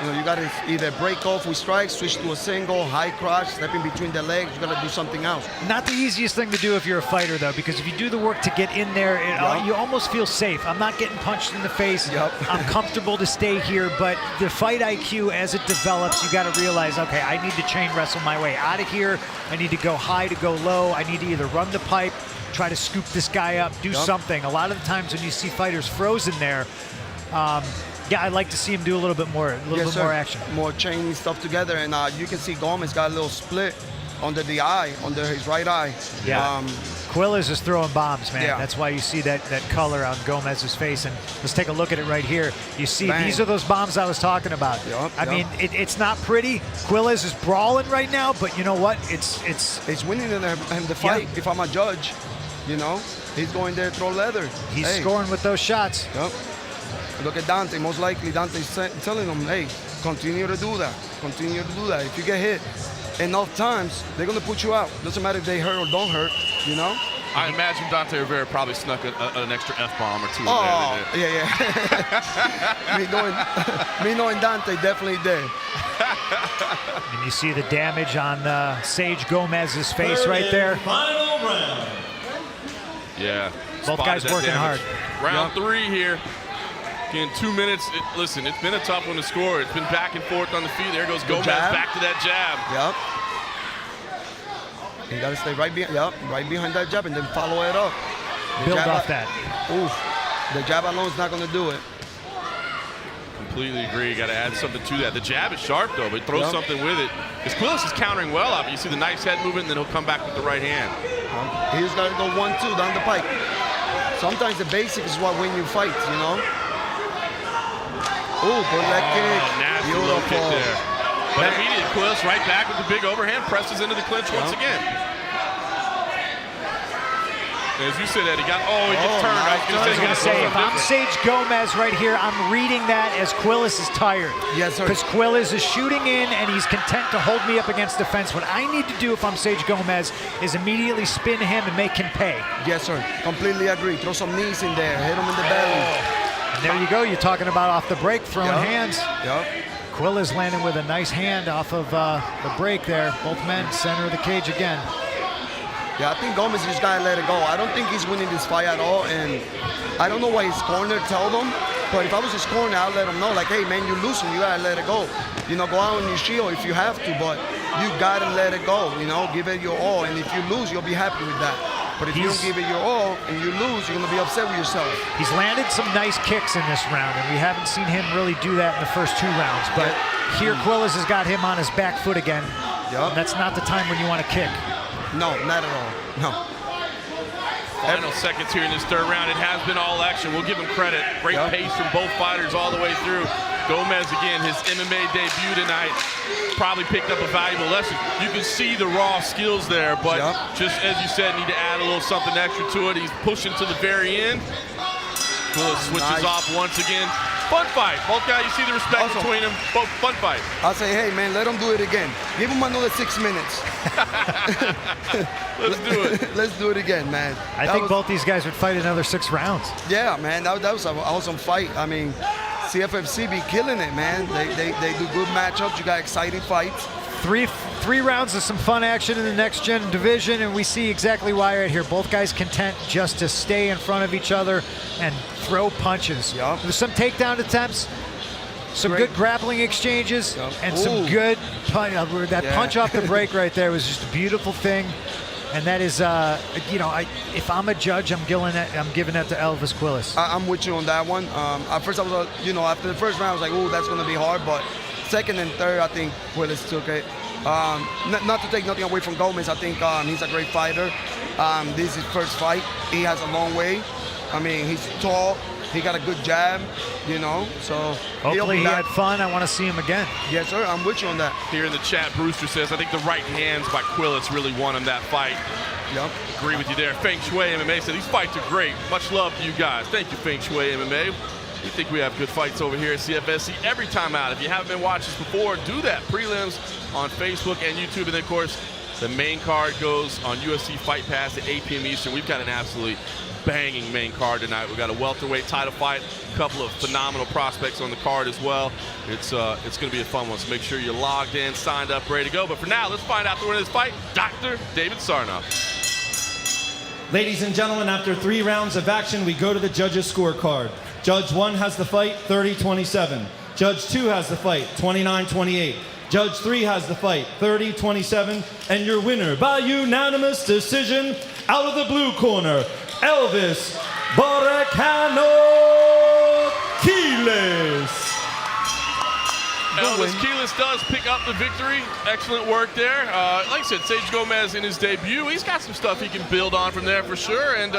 You know, you got to either break off with strikes, switch to a single, high crotch, step in between the legs. You got to do something else. Not the easiest thing to do if you're a fighter, though, because if you do the work to get in there, you almost feel safe. I'm not getting punched in the face. I'm comfortable to stay here, but the fight IQ, as it develops, you got to realize, okay, I need to chain wrestle my way out of here. I need to go high to go low. I need to either run the pipe, try to scoop this guy up, do something. A lot of the times when you see fighters frozen there, yeah, I'd like to see him do a little bit more, more action. More chaining stuff together, and you can see Gomez got a little split under the eye, under his right eye. Yeah, Quiles is throwing bombs, man. Yeah. That's why you see that color on Gomez's face. And let's take a look at it right here. You see, these are those bombs I was talking about. I mean, it's not pretty. Quiles is brawling right now, but you know what? It's winning him the fight. If I'm a judge, you know, he's going there to throw leather. He's scoring with those shots. Look at Dante. Most likely, Dante's telling him, hey, continue to do that. Continue to do that. If you get hit enough times, they're going to put you out. Doesn't matter if they hurt or don't hurt, you know? I imagine Dante Rivera probably snuck an extra F-bomb or two. Yeah. me knowing Dante definitely did. And you see the damage on Sage Gomez's face right there. Final round. Yeah. Both guys working hard. Round 3 here. Again, 2 minutes. Listen, it's been a tough one to score. It's been back and forth on the feet. There goes Gomez back to that jab. You got to stay right behind that jab and then follow it up. Build off that. Oof. The jab alone is not going to do it. Completely agree. Got to add something to that. The jab is sharp, though, but throw something with it. Because Quiles is countering well up. You see the nice head movement, and then he'll come back with the right hand. He's got to go 1-2 down the pipe. Sometimes the basics is what wins you fights, you know? Oh, good leg kick. Nasty low kick there. But immediate Quiles right back with the big overhand, presses into the clinch once again. As you said, Eddie, he gets turned. I was going to say, if I'm Sage Gomez right here, I'm reading that as Quiles is tired. Yes, sir. Because Quiles is shooting in, and he's content to hold me up against the fence. What I need to do if I'm Sage Gomez is immediately spin him and make him pay. Yes, sir. Completely agree. Throw some knees in there. Hit him in the belly. And there you go. You're talking about off the break, throwing hands. Quiles landing with a nice hand off of the break there. Both men center of the cage again. Yeah, I think Gomez just got to let it go. I don't think he's winning this fight at all, and I don't know why his corner told him, but if I was his corner, I'd let him know, like, hey, man, you're losing. You got to let it go. You know, go out on your shield if you have to, but you got to let it go, you know, give it your all, and if you lose, you'll be happy with that. But if you don't give it your all and you lose, you're going to be upset with yourself. He's landed some nice kicks in this round, and we haven't seen him really do that in the first 2 rounds. But here, Quiles has got him on his back foot again. And that's not the time when you want to kick. No, not at all. No. Final seconds here in this 3rd round. It has been all action. We'll give him credit. Great pace from both fighters all the way through. Gomez, again, his MMA debut tonight, probably picked up a valuable lesson. You can see the raw skills there, but just as you said, need to add a little something extra to it. He's pushing to the very end. Quiles switches off once again. Fun fight. Both guys, you see the respect between them. Both fun fight. I'll say, hey, man, let him do it again. Give him another 6 minutes. Let's do it. Let's do it again, man. I think both these guys would fight another 6 rounds. Yeah, man, that was an awesome fight. I mean, CFFC be killing it, man. They do good matchups. You got exciting fights. Three rounds of some fun action in the next gen division, and we see exactly why right here. Both guys content just to stay in front of each other and throw punches. Yep. There's some takedown attempts, some good grappling exchanges, and some good punch. That punch off the break right there was just a beautiful thing. And that is, you know, if I'm a judge, I'm giving that to Elvis Quillis. I'm with you on that one. At first, I was, you know, after the first round, I was like, oh, that's going to be hard. But second and third, I think Quillis took it. Not to take nothing away from Gomez. I think he's a great fighter. This is his first fight. He has a long way. I mean, he's tall. He got a good jab, you know, so hopefully he had fun. I want to see him again. Yes, sir. I'm with you on that. Here in the chat, Brewster says, I think the right hands by Quillis really won him that fight. Yep. Agree with you there. Feng Shui MMA said, these fights are great. Much love to you guys. Thank you, Feng Shui MMA. We think we have good fights over here at CFFC every time out. If you haven't been watching this before, do that. Prelims on Facebook and YouTube. And then, of course, the main card goes on UFC Fight Pass at 8 p.m. Eastern. We've got an absolutely banging main card tonight. We've got a welterweight title fight, a couple of phenomenal prospects on the card as well. It's going to be a fun one, so make sure you're logged in, signed up, ready to go. But for now, let's find out the winner of this fight, Dr. David Sarnoff. Ladies and gentlemen, after 3 rounds of action, we go to the judges' scorecard. Judge 1 has the fight, 30-27. Judge 2 has the fight, 29-28. Judge 3 has the fight, 30-27. And your winner by unanimous decision, out of the blue corner, Elvis Barricano Quiles. Elvis Quiles does pick up the victory. Excellent work there. Like I said, Sage Gomez in his debut, he's got some stuff he can build on from there for sure. And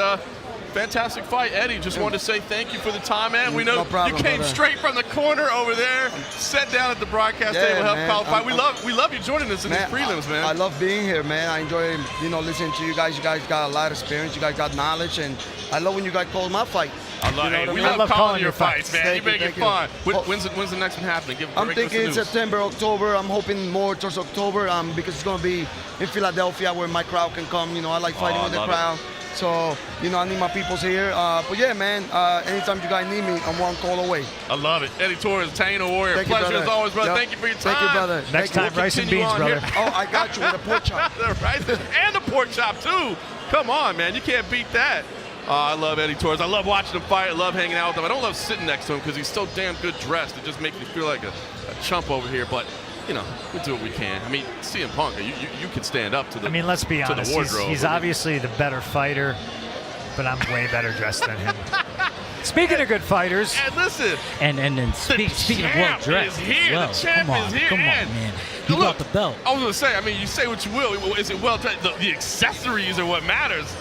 fantastic fight. Eddie, just wanted to say thank you for the time, man. We know No problem, you came brother. straight from the corner over there, sat down at the broadcast table, helped call the fight. We love you joining us in these prelims, man. I love being here, man. I enjoy, you know, listening to you guys. You guys got a lot of experience. You guys got knowledge, and I love when you guys call my fight. We love calling your fights, man. You make it fun. When's the next one happening? I'm thinking September, October. I'm hoping more towards October because it's going to be in Philadelphia where my crowd can come. You know, I like fighting with the crowd. So, you know, I need my peoples here. But yeah, man, anytime you guys need me, I'm one call away. I love it. Eddie Torres, Taino Warrior. Thank you, Pleasure brother. as always, brother. Yep. Thank you for your time. Thank you, brother. Next time, rice and beans, brother. Oh, I got you with a pork chop. The rice and the pork chop, too. Come on, man. You can't beat that. I love Eddie Torres. I love watching him fight. I love hanging out with him. I don't love sitting next to him because he's so damn good dressed. It just makes me feel like a chump over here. But, you know, we do what we can. I mean, CM Punk, you can stand up to the, I mean, let's be honest. the wardrobe. He's obviously the better fighter, but I'm way better dressed than him. Speaking of good fighters. And listen. And speaking of well dressed, is here. well, The champ is here. Come on, man. You got the belt. I was going to say, I mean, you say what you will. Is it well dressed? The accessories are what matters.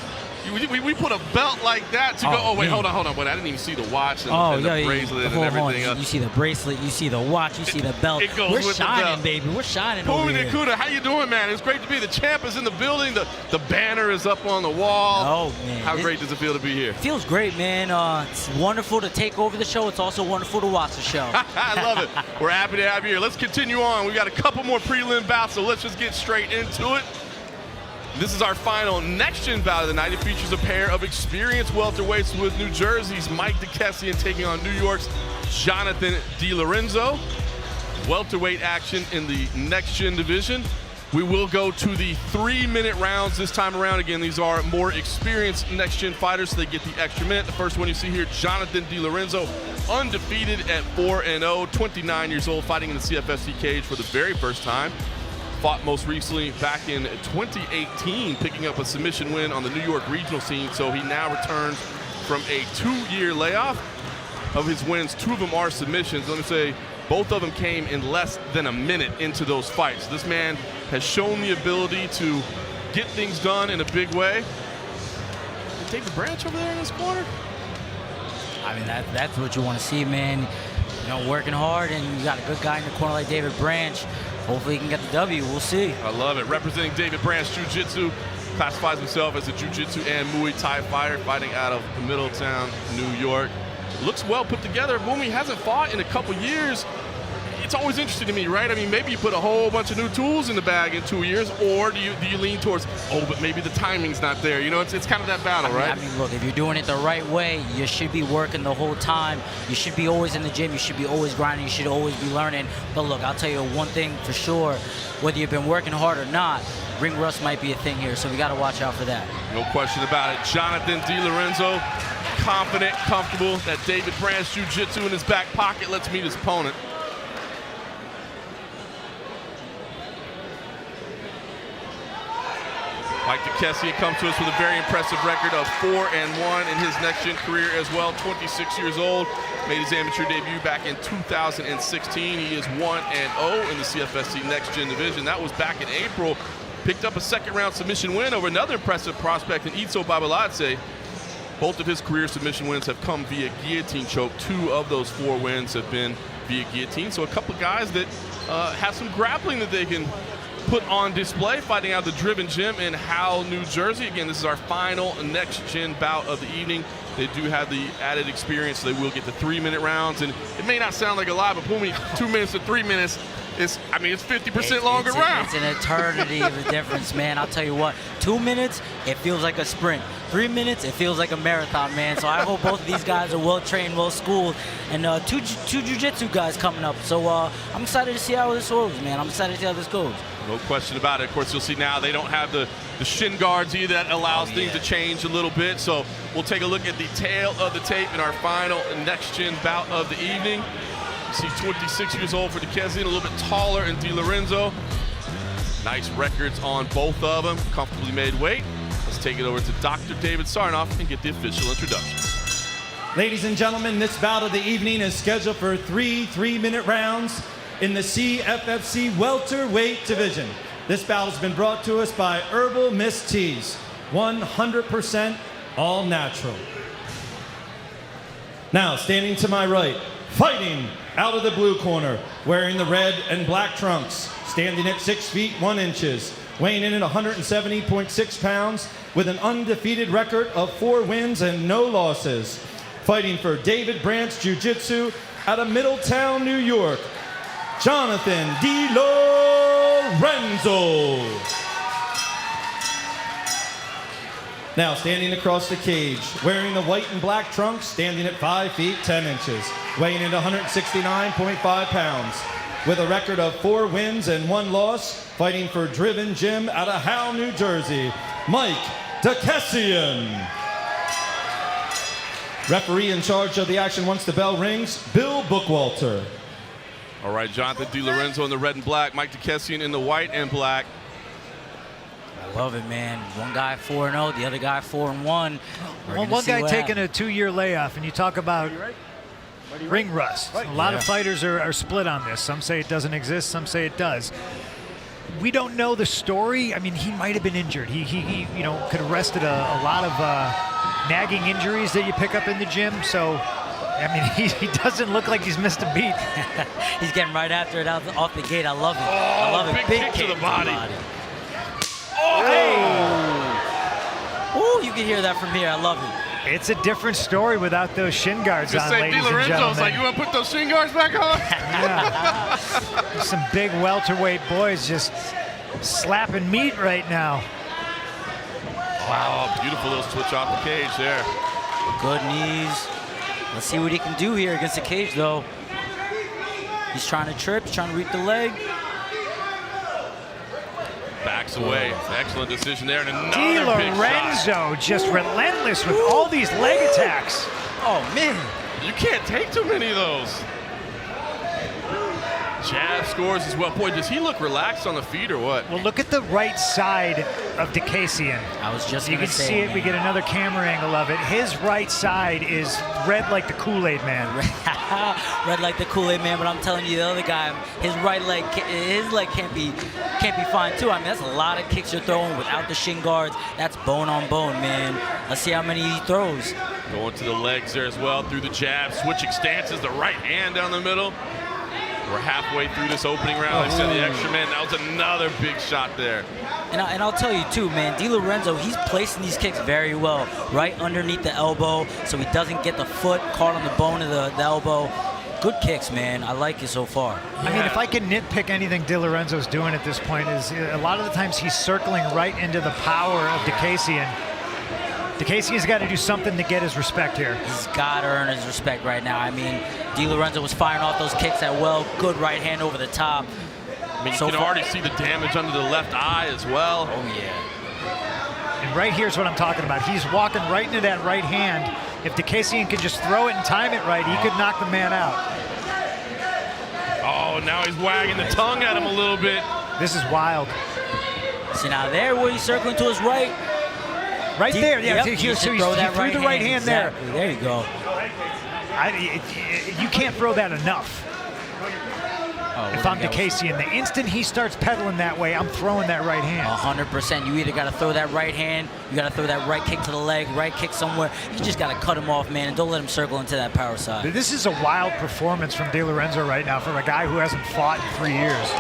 We put a belt like that to go. Oh, wait, hold on. Wait, I didn't even see the watch and the bracelet and everything else. You see the bracelet, you see the watch, you see the belt. It goes We're with the shining, belt. baby. We're shining Pumi over here. Nakuda, how you doing, man? It's great to be. The champ is in the building. The banner is up on the wall. Oh, man. How great does it feel to be here? Feels great, man. It's wonderful to take over the show. It's also wonderful to watch the show. I love it. We're happy to have you here. Let's continue on. We got a couple more prelim bouts, so let's just get straight into it. This is our final next-gen bout of the night. It features a pair of experienced welterweights with New Jersey's Mike DeKessian taking on New York's Jonathan DiLorenzo. Welterweight action in the next-gen division. We will go to the 3-minute rounds this time around. Again, these are more experienced next-gen fighters, so they get the extra minute. The first one you see here, Jonathan DiLorenzo, undefeated at 4-0, 29 years old, fighting in the CFFC cage for the very first time. Fought most recently back in 2018, picking up a submission win on the New York regional scene. So he now returns from a 2-year layoff. Of his wins, 2 of them are submissions. Let me say, both of them came in less than a minute into those fights. This man has shown the ability to get things done in a big way. Is David Branch over there in this corner? I mean, that's what you want to see, man. You know, working hard, and you got a good guy in the corner like David Branch. Hopefully he can get the W. We'll see. I love it. Representing David Branch Jiu-Jitsu, classifies himself as a Jiu-Jitsu and Muay Thai fighter, fighting out of Middletown, New York. Looks well put together. Mumi hasn't fought in a couple years. it's always interesting to me, right? I mean, maybe you put a whole bunch of new tools in the bag in 2 years, or do you lean towards, oh, but maybe the timing's not there? You know, it's kind of that battle, right? I mean, look, if you're doing it the right way, you should be working the whole time. You should be always in the gym. You should be always grinding. You should always be learning. But look, I'll tell you one thing for sure, whether you've been working hard or not, ring rust might be a thing here, so we got to watch out for that. No question about it. Jonathan DiLorenzo, confident, comfortable. That David Branch jiu-jitsu in his back pocket lets meet his opponent. Mike DeKessian comes to us with a very impressive record of 4-1 in his next-gen career as well. 26 years old, made his amateur debut back in 2016. He is 1-0 in the CFFC next-gen division. That was back in April. Picked up a second-round submission win over another impressive prospect in Itzo Babaladze. Both of his career submission wins have come via guillotine choke. 2 of those 4 wins have been via guillotine. So a couple of guys that have some grappling that they can put on display, fighting out the Driven Gym in Howell, New Jersey. Again, this is our final next-gen bout of the evening. They do have the added experience, so they will get the 3-minute rounds. And it may not sound like a lot, but Pumi, 2 minutes to 3 minutes, it's 50% longer round. It's an eternity of a difference, man. I'll tell you what, 2 minutes, it feels like a sprint. 3 minutes, it feels like a marathon, man. So I hope both of these guys are well-trained, well-schooled, and two jiu-jitsu guys coming up. So I'm excited to see how this goes, man. I'm excited to see how this goes. No question about it. Of course, you'll see now they don't have the shin guards either. That allows things to change a little bit. So we'll take a look at the tail of the tape in our final next-gen bout of the evening. You see 26 years old for DeKessian, a little bit taller in DiLorenzo. Nice records on both of them, comfortably made weight. Let's take it over to Dr. David Sarnoff and get the official introductions. Ladies and gentlemen, this bout of the evening is scheduled for 3 3-minute rounds in the CFFC welterweight division. This bout has been brought to us by Herbal Mist Teas, 100% all natural. Now, standing to my right, fighting out of the blue corner, wearing the red and black trunks, standing at 6 feet 1 inches, weighing in at 170.6 pounds, with an undefeated record of 4 wins and no losses. Fighting for David Branch Jiu-Jitsu out of Middletown, New York, Jonathan DiLorenzo. Now standing across the cage, wearing the white and black trunks, standing at 5 feet 10 inches, weighing in at 169.5 pounds, with a record of 4 wins and 1 loss, fighting for Driven Gym out of Howell, New Jersey, Mike DeKessian. Referee in charge of the action once the bell rings, Bill Bookwalter. All right, Jonathan DiLorenzo in the red and black, Mike DeKessian in the white and black. I love it, man. One guy 4-0, the other guy 4-1. One guy taking a 2-year layoff, and you talk about ring rust. A lot of fighters are split on this. Some say it doesn't exist, some say it does. We don't know the story. I mean, he might have been injured. He you know, could have rested a lot of nagging injuries that you pick up in the gym. So, I mean, he doesn't look like he's missed a beat. He's getting right after it off the gate. I love it. I love it. Big kick to the body. Oh, hey! Ooh, you can hear that from here. I love it. It's a different story without those shin guards on, ladies and gentlemen. DiLorenzo's like, you want to put those shin guards back on? Yeah. Some big welterweight boys just slapping meat right now. Wow, beautiful little switch off the cage there. Good knees. Let's see what he can do here against the cage, though. He's trying to trip. He's trying to reap the leg. Backs away. Excellent decision there. And another big shot. DiLorenzo just relentless with all these leg attacks. Oh, man. You can't take too many of those. Jab scores as well. Boy, does he look relaxed on the feet or what? Well, look at the right side of DeKessian. I was just You going can to say, see it. man. We get another camera angle of it. His right side is red like the Kool-Aid man. Red like the Kool-Aid man, but I'm telling you, the other guy, his right leg, his leg can't be fine too. I mean, that's a lot of kicks you're throwing without the shin guards. That's bone on bone, man. Let's see how many he throws. Going to the legs there as well through the jab, switching stances, the right hand down the middle. We're halfway through this opening round. Like I said, the extra man, that was another big shot there. And I'll tell you too, man, DiLorenzo, he's placing these kicks very well, right underneath the elbow, so he doesn't get the foot caught on the bone of the elbow. Good kicks, man. I like it so far. I mean, if I can nitpick anything Di Lorenzo's doing at this point is a lot of the times he's circling right into the power of DeCasian. DeCasian's got to do something to get his respect here. He's got to earn his respect right now. I mean, Di Lorenzo was firing off those kicks at will. Good right hand over the top. I mean, you can already see the damage under the left eye as well. Oh, yeah. And right here's what I'm talking about. He's walking right into that right hand. If DeCasian could just throw it and time it right, he could knock the man out. Oh, now he's wagging the tongue at him a little bit. This is wild. See, now there where he's circling to his right. Right there, yeah. Yep, So he threw the right hand there. There you go. You can't throw that enough. Oh, If I'm DeCasian, the instant he starts pedaling that way, I'm throwing that right hand. 100%. You either got to throw that right hand, you got to throw that right kick to the leg, right kick somewhere. You just got to cut him off, man, and don't let him circle into that power side. This is a wild performance from Di Lorenzo right now from a guy who hasn't fought in 3 years.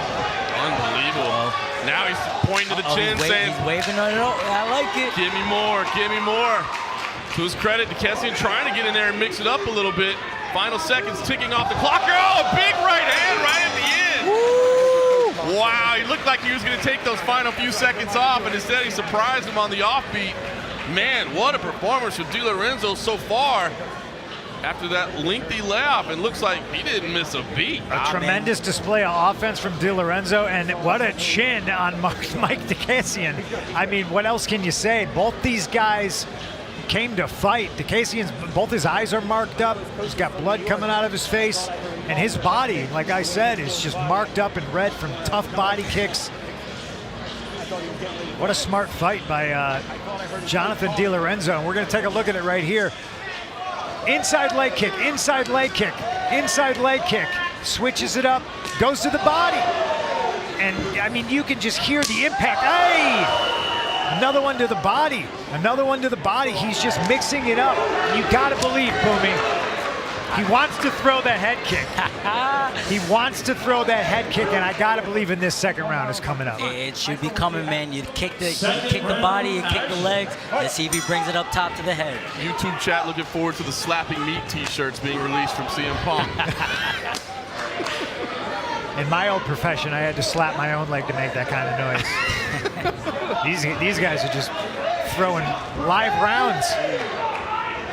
Unbelievable. Now he's pointing to the chin saying, he's waving on it. I like it. give me more, give me more. To his credit, DeCasian trying to get in there and mix it up a little bit. Final seconds ticking off the clock. Oh, a big right hand right at the end. Woo! Wow, he looked like he was going to take those final few seconds off, and instead he surprised him on the offbeat. Man, what a performance from Di Lorenzo so far after that lengthy layoff. It looks like he didn't miss a beat. A tremendous display of offense from Di Lorenzo, and what a chin on Mike DeCasian. I mean, what else can you say? Both these guys came to fight. DeCasian's, both his eyes are marked up. He's got blood coming out of his face. And his body, like I said, is just marked up in red from tough body kicks. What a smart fight by Jonathan Di Lorenzo. And we're going to take a look at it right here. Inside leg kick, inside leg kick, inside leg kick. Switches it up, goes to the body. And, I mean, you can just hear the impact. Hey! Another one to the body. Another one to the body. He's just mixing it up. You got to believe, Boomy. He wants to throw that head kick. He wants to throw that head kick, and I got to believe in this second round is coming up. It should be coming, man. You kick the body, you kick the legs. Let's see if he brings it up top to the head. YouTube chat looking forward to the Slapping Meat t-shirts being released from CM Punk. In my old profession, I had to slap my own leg to make that kind of noise. These guys are just throwing live rounds.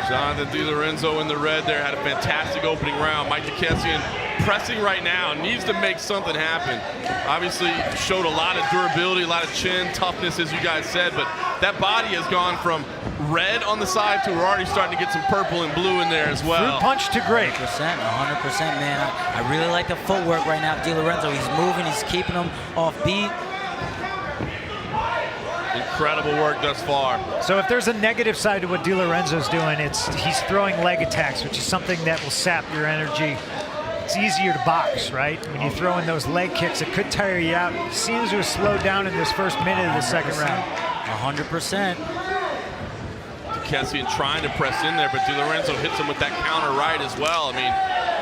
Jonathan Di Lorenzo in the red there had a fantastic opening round. Mike DeCasian pressing right now, needs to make something happen. Obviously showed a lot of durability, a lot of chin, toughness, as you guys said, but that body has gone from red on the side to we're already starting to get some purple and blue in there as well. Fruit punch to great. 100%, man. I really like the footwork right now of Di Lorenzo. He's moving, he's keeping him off beat. Incredible work thus far. So if there's a negative side to what Di Lorenzo's doing, it's he's throwing leg attacks, which is something that will sap your energy. It's easier to box, right? When you throw in those leg kicks, it could tire you out. It seems to have slowed down in this first minute of the second round. 100%. DeCasian trying to press in there, but Di Lorenzo hits him with that counter right as well. I mean,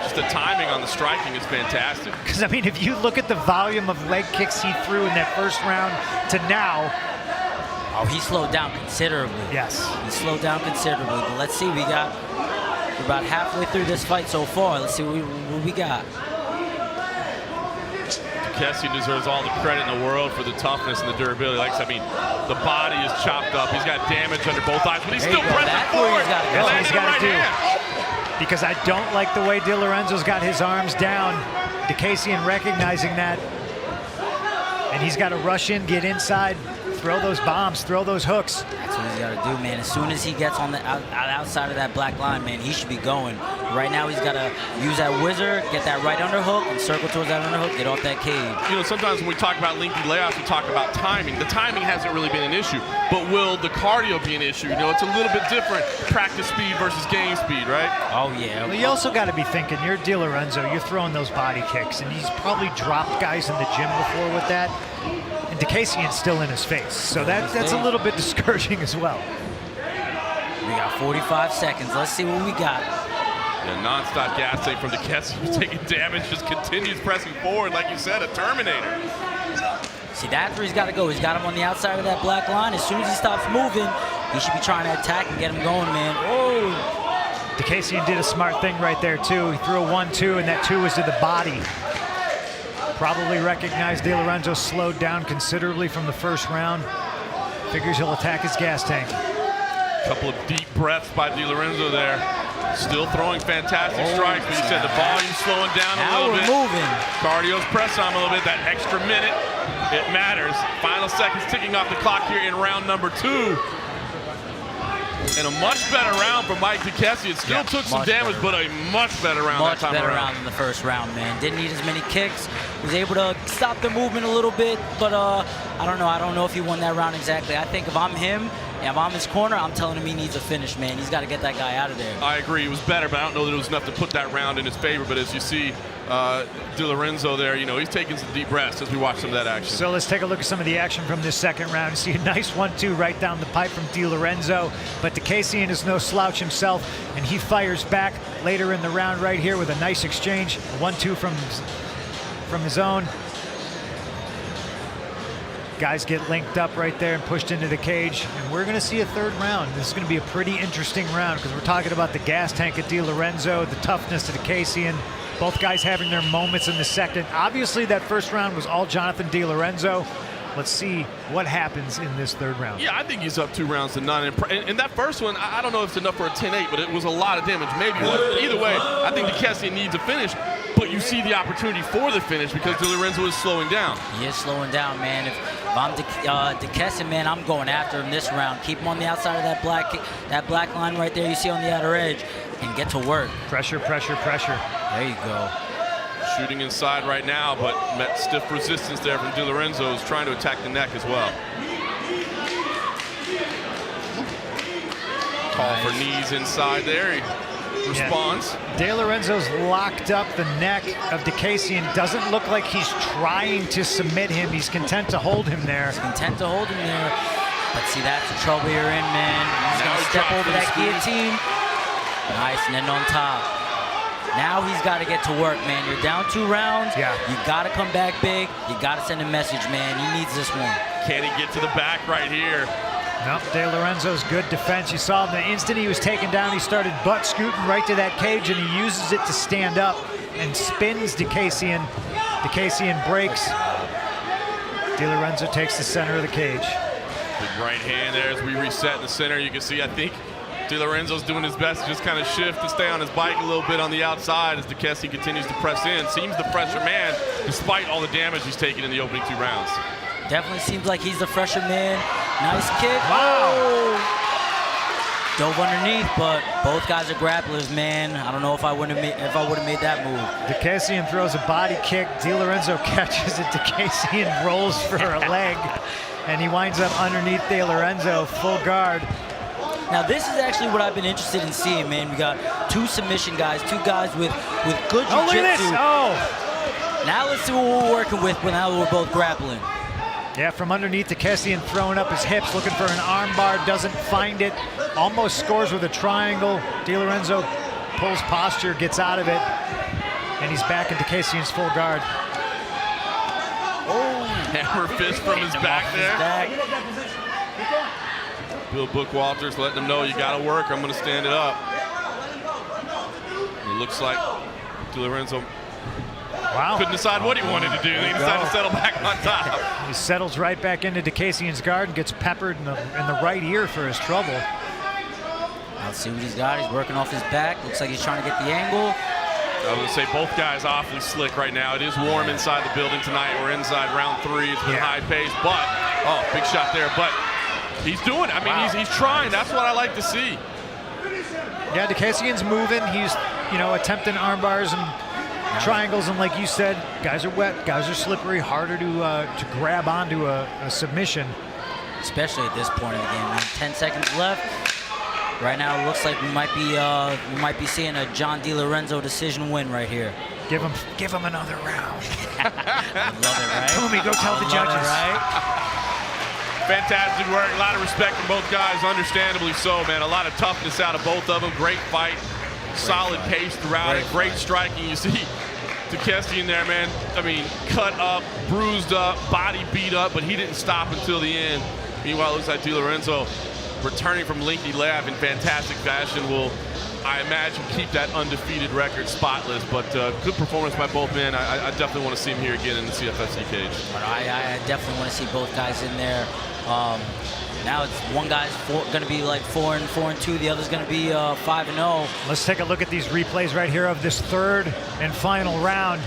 just the timing on the striking is fantastic. Because, I mean, if you look at the volume of leg kicks he threw in that first round to now. Oh, he slowed down considerably. Yes. He slowed down considerably. But let's see, we're about halfway through this fight so far. Let's see what we got. DeCasian deserves all the credit in the world for the toughness and the durability. Like I said, I mean, the body is chopped up. He's got damage under both eyes, but he's still pressing forward. That's what he's got to do. Because I don't like the way Di Lorenzo's got his arms down. DeCasian recognizing that. And he's got to rush in, get inside, throw those bombs, throw those hooks. That's what he's got to do, man. As soon as he gets on the outside of that black line, man, he should be going. Right now, he's got to use that whizzer, get that right underhook, and circle towards that underhook, get off that cage. You know, sometimes when we talk about lengthy layoffs, we talk about timing. The timing hasn't really been an issue, but will the cardio be an issue? You know, it's a little bit different, practice speed versus game speed, right? Oh, yeah. Well, you also got to be thinking, you're Di Lorenzo, you're throwing those body kicks, and he's probably dropped guys in the gym before with that. And DeCasian's still in his face, so that's a little bit discouraging as well. We got 45 seconds. Let's see what we got. Yeah, non-stop gassing from DeCasian, who's taking damage, just continues pressing forward, like you said, a Terminator. See, that's where he's got to go. He's got him on the outside of that black line. As soon as he stops moving, he should be trying to attack and get him going, man. Oh! DeCasian did a smart thing right there, too. He threw a 1-2, and that 2 was to the body. Probably recognized De Lorenzo slowed down considerably from the first round. Figures he'll attack his gas tank. Couple of deep breaths by De Lorenzo there. Still throwing fantastic strikes, but you said the volume's slowing down a little bit. Now we're moving. Cardio's pressing on a little bit. That extra minute, it matters. Final seconds ticking off the clock here in round number 2. And a much better round for Mike DeCasian. It still took some damage, but a much better round that time around. Much better round than the first round, man. Didn't need as many kicks. Was able to stop the movement a little bit, but I don't know. I don't know if he won that round exactly. I think if I'm him, if I'm his corner, I'm telling him he needs a finish, man. He's got to get that guy out of there. I agree. It was better, but I don't know that it was enough to put that round in his favor. But as you see, De Lorenzo there, you know, he's taking some deep breaths as we watch some of that action. So let's take a look at some of the action from this second round. You see a nice 1-2 right down the pipe from De Lorenzo, but DeCasian is no slouch himself, and he fires back later in the round right here with a nice exchange. A 1-2 from his own. Guys get linked up right there and pushed into the cage, and we're going to see a third round. This is going to be a pretty interesting round because we're talking about the gas tank at De Lorenzo, the toughness of DeCasian. Both guys having their moments in the second. Obviously, that first round was all Jonathan De Lorenzo. Let's see what happens in this third round. Yeah, I think he's up 2 rounds to none. And that first one, I don't know if it's enough for a 10-8, but it was a lot of damage. Maybe either way, I think DeCasian needs a finish. But you see the opportunity for the finish because De Lorenzo is slowing down. He is slowing down, man. If I'm DeCasian, man, I'm going after him this round. Keep him on the outside of that black line right there you see on the outer edge, and get to work. Pressure, pressure, pressure. There you go. Shooting inside right now, but met stiff resistance there from De Lorenzo, who's trying to attack the neck as well. Call for knees inside there. He responds. Yeah. De Lorenzo's locked up the neck of DeCasian. Doesn't look like he's trying to submit him. He's content to hold him there. He's content to hold him there. But see, that's the trouble you're in, man. He's going to step over that guillotine. Nice, and then on top. Now he's got to get to work, man. You're down 2 rounds. Yeah. You got to come back big. You got to send a message, man. He needs this one. Can he get to the back right here? Nope, De Lorenzo's good defense. You saw him the instant he was taken down, he started butt scooting right to that cage, and he uses it to stand up and spins DeCasian. DeCasian breaks. De Lorenzo takes the center of the cage. Big right hand there as we reset in the center. You can see, I think, De Lorenzo's doing his best to just kind of shift and stay on his bike a little bit on the outside as DeCasian continues to press in. Seems the pressure man, despite all the damage he's taken in the opening 2 rounds. Definitely seems like he's the fresher man. Nice kick. Wow. Dove underneath, but both guys are grapplers, man. I don't know if I would have made that move. DeCasian throws a body kick. De Lorenzo catches it. DeCasian rolls for a leg, and he winds up underneath De Lorenzo, full guard. Now this is actually what I've been interested in seeing, man. We got 2 submission guys, 2 guys with good jiu-jitsu. Oh, look at this! Oh! Now let's see what we're working with when now we're both grappling. Yeah, from underneath, DeCasian throwing up his hips, looking for an arm bar, doesn't find it. Almost scores with a triangle. De Lorenzo pulls posture, gets out of it, and he's back in DeCasian's full guard. Oh, hammer fist from his back there. Bill Bookwalters letting him know you got to work. I'm going to stand it up. It looks like De Lorenzo couldn't decide what he wanted to do. He decided to settle back on top. He settles right back into DeCasian's guard and gets peppered in the right ear for his trouble. Let's see what he's got. He's working off his back. Looks like he's trying to get the angle. I would say both guys awfully slick right now. It is warm inside the building tonight. We're inside round 3. It's been high pace, but big shot there. But he's doing it. I mean, he's trying. That's what I like to see. Yeah, DeCasian's moving. He's attempting arm bars and triangles, and like you said, guys are wet, guys are slippery, harder to grab onto a submission. Especially at this point in the game, man. 10 seconds left. Right now, it looks like we might be seeing a John De Lorenzo decision win right here. Give him another round. I love it, right? Toomey, go tell the judges. Right? Fantastic work. A lot of respect from both guys, understandably so, man. A lot of toughness out of both of them. Great fight. Solid pace throughout it. Great striking. You see DeCasian there, man. I mean, cut up, bruised up, body beat up, but he didn't stop until the end. Meanwhile, it looks like De Lorenzo returning from lengthy layoff in fantastic fashion will I imagine, keep that undefeated record spotless. But good performance by both men. I definitely want to see him here again in the CFFC cage. I definitely want to see both guys in there. Now it's one guy's going to be like 4-2, the other's going to be 5-0. Let's take a look at these replays right here of this third and final round.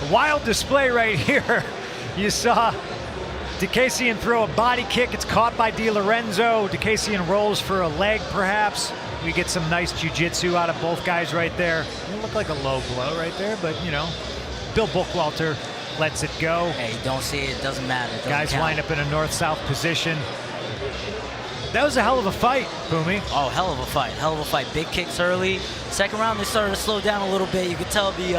A wild display right here. You saw Dicasian throw a body kick. It's caught by Di Lorenzo. Dicasian rolls for a leg, perhaps. We get some nice jiu-jitsu out of both guys right there. It looked like a low blow right there, but, you know, Bill Buchwalter lets it go. Hey, don't see it. It doesn't matter. It doesn't Guys count. lined up in a north-south position. That was a hell of a fight, Boomy. Oh, hell of a fight. Hell of a fight. Big kicks early. Second round, they started to slow down a little bit. You could tell the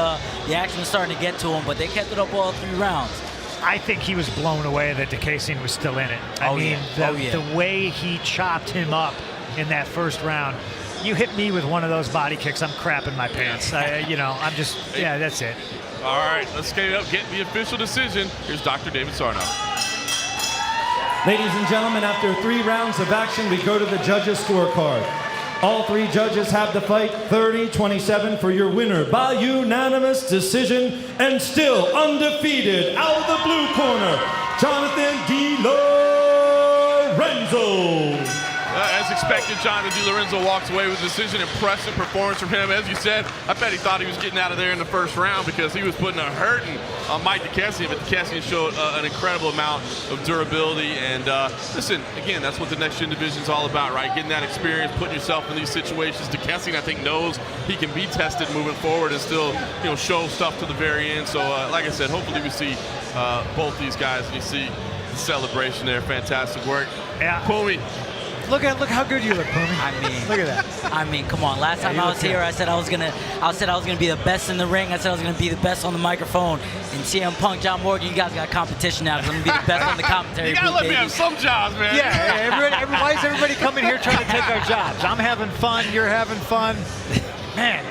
action was starting to get to them, but they kept it up all 3 rounds. I think he was blown away that Dicasian was still in it. I mean, the way he chopped him up in that first round. You hit me with one of those body kicks, I'm crapping my pants. I'm just, yeah, that's it. All right, let's get the official decision. Here's Dr. David Sarno. Ladies and gentlemen, after 3 rounds of action, we go to the judges' scorecard. All 3 judges have the fight 30-27 for your winner by unanimous decision, and still undefeated out of the blue corner, Jonathan Di Lorenzo. As expected, Jonathan Di Lorenzo walks away with a decision. Impressive performance from him. As you said, I bet he thought he was getting out of there in the first round because he was putting a hurting on Mike Dicasian, but Dicasian showed an incredible amount of durability. And listen, again, that's what the next gen division is all about, right? Getting that experience, putting yourself in these situations. Dicasian, I think, knows he can be tested moving forward and still, show stuff to the very end. So, like I said, hopefully we see both these guys, and you see the celebration there. Fantastic work. Yeah. Pumi. Look how good you look, Pumi. I mean, look at that. I mean, come on. Last time I was here, I said I was gonna be the best in the ring. I said I was gonna be the best on the microphone. And CM Punk, John Morgan, you guys got competition now because I'm gonna be the best on the commentary. You gotta booth, let baby. me have some jobs, man. Yeah, why is everybody coming here trying to take our jobs? I'm having fun, you're having fun. Man,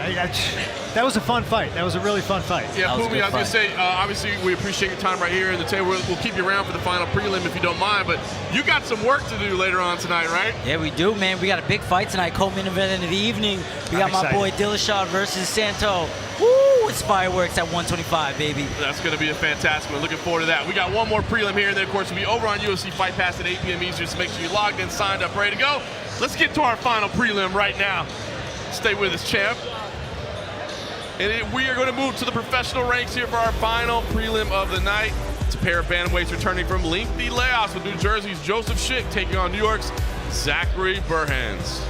that was a fun fight. That was a really fun fight. Yeah, Pumi, I was going to say, obviously, we appreciate your time right here at the table. We'll keep you around for the final prelim if you don't mind, but you got some work to do later on tonight, right? Yeah, we do, man. We got a big fight tonight, co-main event of the evening. We got my boy Dillashaw versus Santo. Woo! It's fireworks at 125, baby. That's going to be a fantastic one. Looking forward to that. We got one more prelim here, and then, of course, we'll be over on UFC Fight Pass at 8 p.m. Eastern, so make sure you logged in, signed up, ready to go. Let's get to our final prelim right now. Stay with us, champ. And we are going to move to the professional ranks here for our final prelim of the night. It's a pair of bantamweights returning from lengthy layoffs with New Jersey's Joseph Schick taking on New York's Zachary Burhans.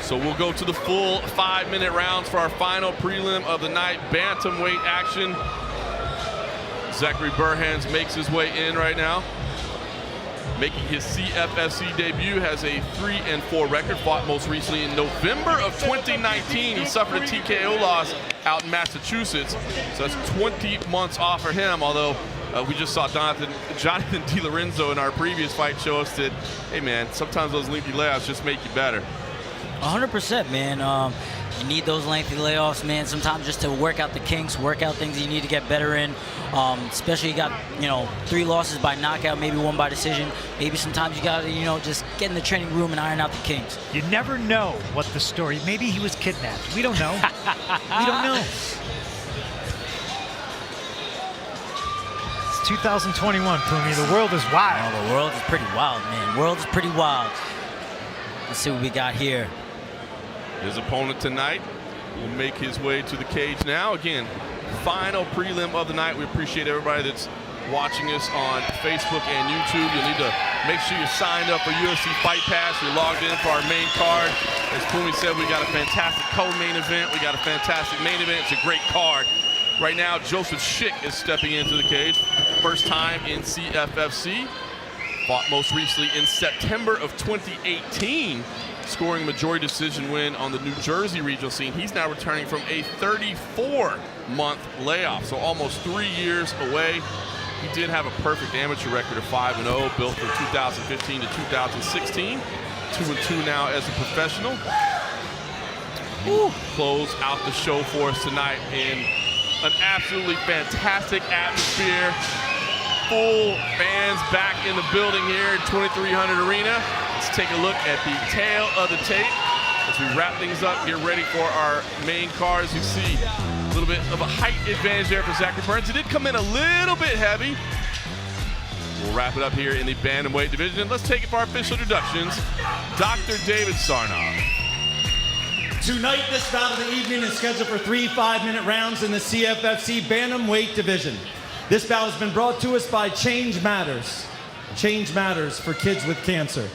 So we'll go to the full 5-minute rounds for our final prelim of the night. Bantamweight action. Zachary Burhans makes his way in right now. Making his CFFC debut, has a 3-4 record, fought most recently in November of 2019. He suffered a TKO loss out in Massachusetts, so that's 20 months off for him, although we just saw Jonathan Di Lorenzo in our previous fight show us that, hey man, sometimes those lengthy layoffs just make you better. 100%, man. You need those lengthy layoffs, man, sometimes just to work out the kinks, work out things you need to get better in. Especially you got, 3 losses by knockout, maybe 1 by decision. Maybe sometimes you got to, just get in the training room and iron out the kinks. You never know what the story. Maybe he was kidnapped. We don't know. We don't know. It's 2021, Pumi. The world is wild. Oh, the world is pretty wild, man. The world is pretty wild. Let's see what we got here. His opponent tonight will make his way to the cage now. Again, final prelim of the night. We appreciate everybody that's watching us on Facebook and YouTube. You'll need to make sure you're signed up for UFC Fight Pass. You're logged in for our main card. As Pumi said, we got a fantastic co-main event. We got a fantastic main event. It's a great card. Right now, Joseph Schick is stepping into the cage. First time in CFFC. Fought most recently in September of 2018. Scoring a majority decision win on the New Jersey regional scene. He's now returning from a 34-month layoff, so almost 3 years away. He did have a perfect amateur record of 5-0, built from 2015 to 2016. 2-2 now as a professional. We'll close out the show for us tonight in an absolutely fantastic atmosphere. full fans back in the building here at 2300 Arena. Let's take a look at the tail of the tape as we wrap things up, get ready for our main card. As you see, a little bit of a height advantage there for Zachary Burns. It did come in a little bit heavy. We'll wrap it up here in the bantamweight division. And let's take it for our official introductions. Dr. David Sarnoff. Tonight, this bout of the evening is scheduled for 3 5-minute rounds in the CFFC bantamweight division. This bout has been brought to us by Change Matters. Change Matters for kids with cancer.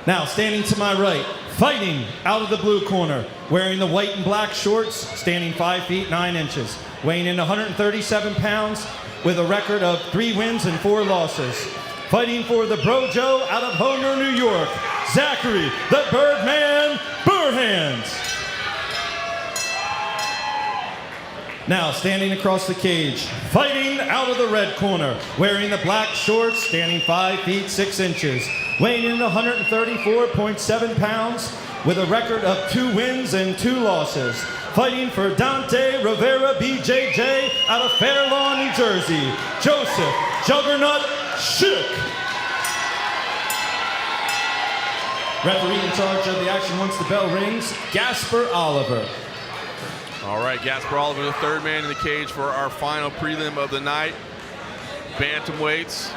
Now, standing to my right, fighting out of the blue corner, wearing the white and black shorts, standing 5 feet 9 inches, weighing in 137 pounds, with a record of 3 wins and 4 losses. Fighting for the Brojo out of Homer, New York, Zachary the Birdman Burhands. Now, standing across the cage, fighting out of the red corner, wearing the black shorts, standing 5 feet 6 inches, weighing in 134.7 pounds, with a record of 2 wins and 2 losses. Fighting for Dante Rivera BJJ out of Fair Lawn, New Jersey, Joseph Juggernaut Schick. Referee in charge of the action once the bell rings, Gasper Oliver. All right, Gasper Oliver, the third man in the cage for our final prelim of the night. Bantamweights,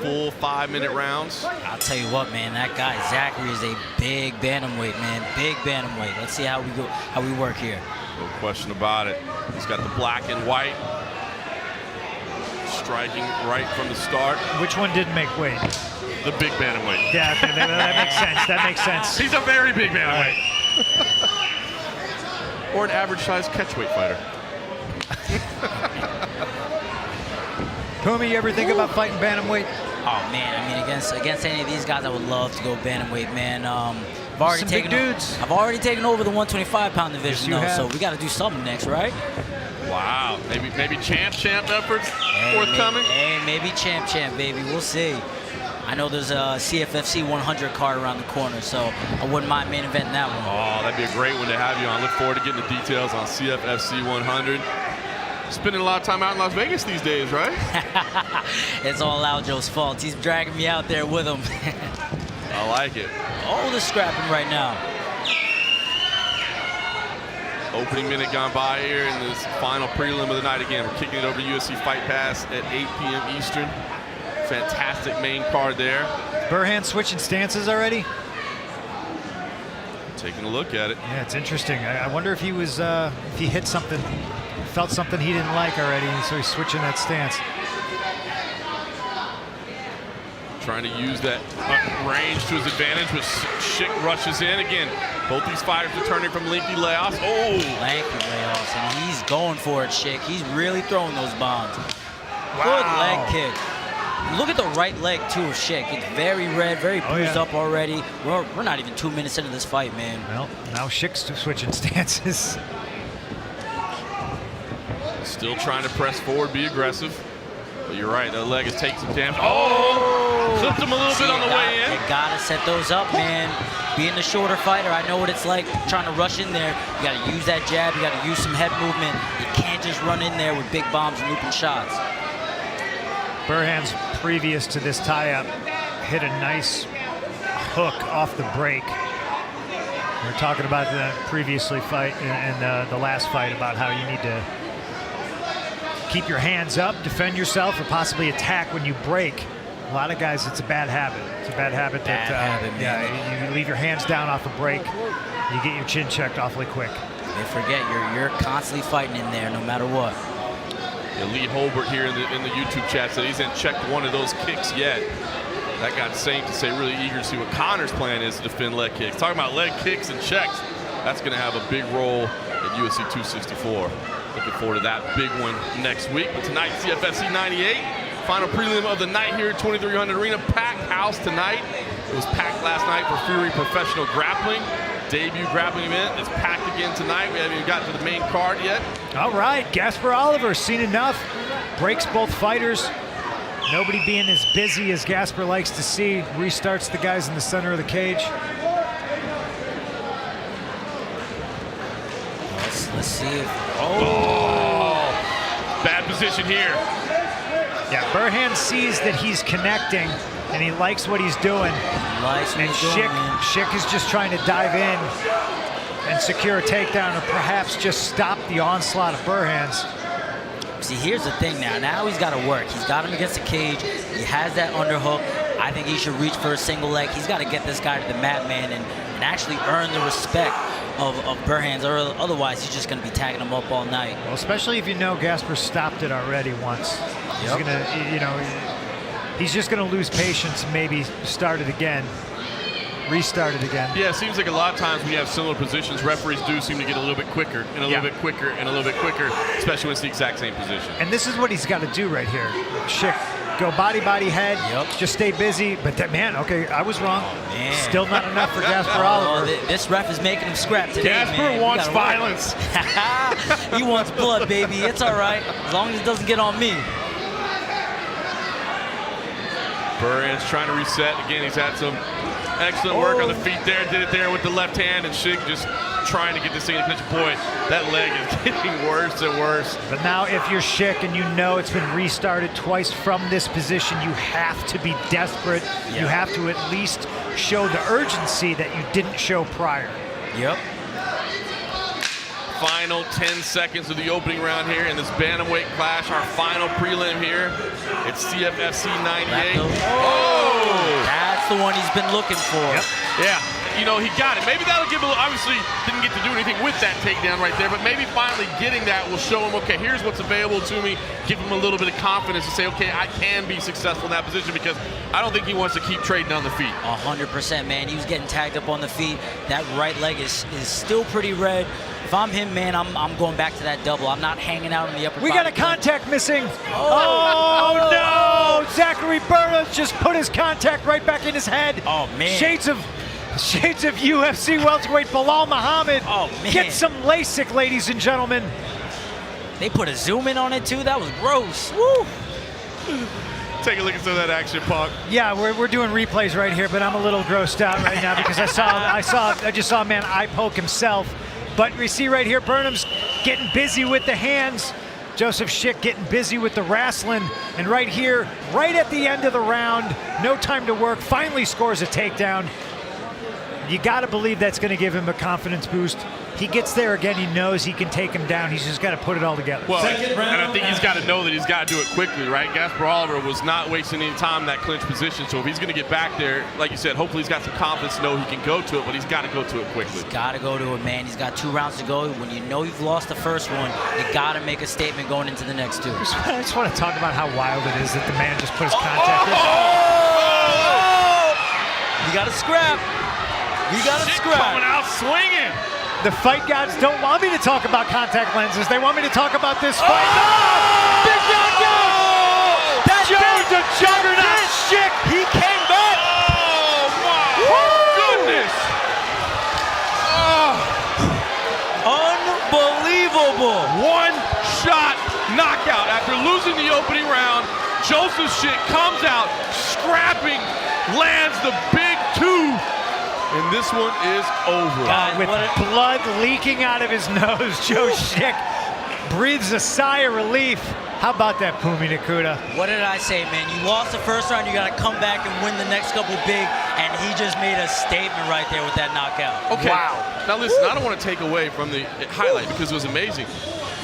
full 5-minute rounds. I'll tell you what, man, that guy Zachary is a big bantamweight, man, big bantamweight. Let's see how we work here. No question about it. He's got the black and white, striking right from the start. Which one didn't make weight? The big bantamweight. Yeah, that makes sense. That makes sense. He's a very big bantamweight. Or an average-sized catchweight fighter. Pumi, you ever think about fighting bantamweight? Oh man, I mean against any of these guys, I would love to go bantamweight, man. I've already Some big dudes. I've already taken over the 125-pound division, Yes, you though, have. so we got to do something next, right? Wow, maybe champ efforts forthcoming. Maybe champ, baby. We'll see. I know there's a CFFC 100 card around the corner, so I wouldn't mind main eventing that one. Oh, that'd be a great one to have you on. Look forward to getting the details on CFFC 100. Spending a lot of time out in Las Vegas these days, right? It's all Aljo's fault. He's dragging me out there with him. I like it. Oh, they're scrapping right now. Opening minute gone by here in this final prelim of the night. Again, we're kicking it over to UFC FIGHT PASS at 8 p.m. Eastern. Fantastic main card there. Burhan switching stances already? Taking a look at it. Yeah, it's interesting. I wonder if he was, if he hit something, felt something he didn't like already, and so he's switching that stance. Trying to use that range to his advantage, but Schick rushes in. Again, both these fighters returning from lengthy layoffs. Oh! Lengthy layoffs, and he's going for it, Schick. He's really throwing those bombs. Wow. Good leg kick. Look at the right leg, too, of Schick. It's very red, very bruised up already. We're not even 2 minutes into this fight, man. Well, now Schick's switching stances. Still trying to press forward, be aggressive. But you're right, that leg is taking some damage. Oh! Clipped him a little bit on the way in. You gotta set those up, man. Being the shorter fighter, I know what it's like trying to rush in there. You gotta use that jab, you gotta use some head movement. You can't just run in there with big bombs and looping shots. Burhan's previous to this tie-up hit a nice hook off the break. We were talking about the previously fight and the last fight about how you need to keep your hands up, defend yourself, or possibly attack when you break. A lot of guys, it's a bad habit. It's a bad habit that you leave your hands down off a break, you get your chin checked awfully quick. They forget you're constantly fighting in there no matter what. Yeah, Lee Holbert here in the YouTube chat said he hasn't checked one of those kicks yet. That got Saint to say really eager to see what Connor's plan is to defend leg kicks. Talking about leg kicks and checks, that's going to have a big role at UFC 264. Looking forward to that big one next week. But tonight, CFFC 98, final prelim of the night here at 2300 Arena. Packed house tonight. It was packed last night for Fury Professional Grappling. Debut grappling event. It's packed again tonight. We haven't even gotten to the main card yet. All right, Gasper Oliver, seen enough. Breaks both fighters. Nobody being as busy as Gasper likes to see. Restarts the guys in the center of the cage. Let's see if... Oh! Bad position here. Yeah, Burhan sees that he's connecting, and he likes what he's doing. And Schick is just trying to dive in and secure a takedown, or perhaps just stop the onslaught of Burhan's. See, here's the thing now. Now he's got to work. He's got him against the cage. He has that underhook. I think he should reach for a single leg. He's got to get this guy to the mat, man, and actually earn the respect of Burhan's, or otherwise he's just going to be tagging him up all night. Well, especially if you know Gasper stopped it already once. He's Yep. gonna, you know, he's just gonna lose patience and maybe start it again, restart it again. Yeah, it seems like a lot of times when you have similar positions, referees do seem to get a little bit quicker and a little bit quicker and a little bit quicker, especially when it's the exact same position. And this is what he's got to do right here. Schick, go body, head, just stay busy. But that, man, okay, I was wrong. Man. Still not enough for Gasper Oliver. This ref is making him scrap today, Gasper man. wants violence. He wants blood, baby. It's all right, as long as it doesn't get on me. Burhan's trying to reset. Again, he's had some excellent work on the feet there. Did it there with the left hand, and Schick just trying to get this thing to pitch. Boy, that leg is getting worse and worse. But now if you're Schick and you know it's been restarted twice from this position, you have to be desperate. Yeah. You have to at least show the urgency that you didn't show prior. Yep. Final 10 seconds of the opening round here in this bantamweight clash. Our final prelim here. It's CFFC 98. Oh! That's the one he's been looking for. Yep. Yeah, you know, he got it. Maybe that'll give him, obviously didn't get to do anything with that takedown right there, but maybe finally getting that will show him, okay, here's what's available to me, give him a little bit of confidence to say, okay, I can be successful in that position, because I don't think he wants to keep trading on the feet. 100%, man. He was getting tagged up on the feet. That right leg is still pretty red. If I'm him, man, I'm going back to that double. I'm not hanging out in the upper We body. got a contact missing. Oh, no! Zachary Burns just put his contact right back in his head. Oh, man. Shades of UFC welterweight Bilal Muhammad. Oh, man. Get some LASIK, ladies and gentlemen. They put a zoom in on it, too. That was gross. Woo! Take a look at some of that action, Punk. Yeah, we're doing replays right here, but I'm a little grossed out right now because I just saw a man eye poke himself. But we see right here, Burnham's getting busy with the hands. Joseph Schick getting busy with the wrestling. And right here, right at the end of the round, no time to work, finally scores a takedown. You got to believe that's going to give him a confidence boost. He gets there again, he knows he can take him down. He's just got to put it all together. Well, and I think he's got to know that he's got to do it quickly, right? Gasper Oliver was not wasting any time in that clinch position, so if he's going to get back there, like you said, hopefully he's got some confidence to know he can go to it, but he's got to go to it quickly. He's got to go to it, man. He's got 2 rounds to go. When you know you've lost the first one, you got to make a statement going into the next 2. I just want to talk about how wild it is that the man just put his contact in. You got to scrap. You got to scrap. Coming out swinging. The fight gods don't want me to talk about contact lenses. They want me to talk about this fight. Oh! Big knockout! That's Joe the Juggernaut Schick. He came back. Oh, my goodness. Unbelievable. One-shot knockout. After losing the opening round, Joseph Schick comes out, scrapping, lands the big 2. And this one is over. Guys, With blood leaking out of his nose, Joe Schick breathes a sigh of relief. How about that, Pumi Nakuda? What did I say, man? You lost the first round, you got to come back and win the next couple big, and he just made a statement right there with that knockout. Okay. Wow. Now listen, I don't want to take away from the highlight because it was amazing.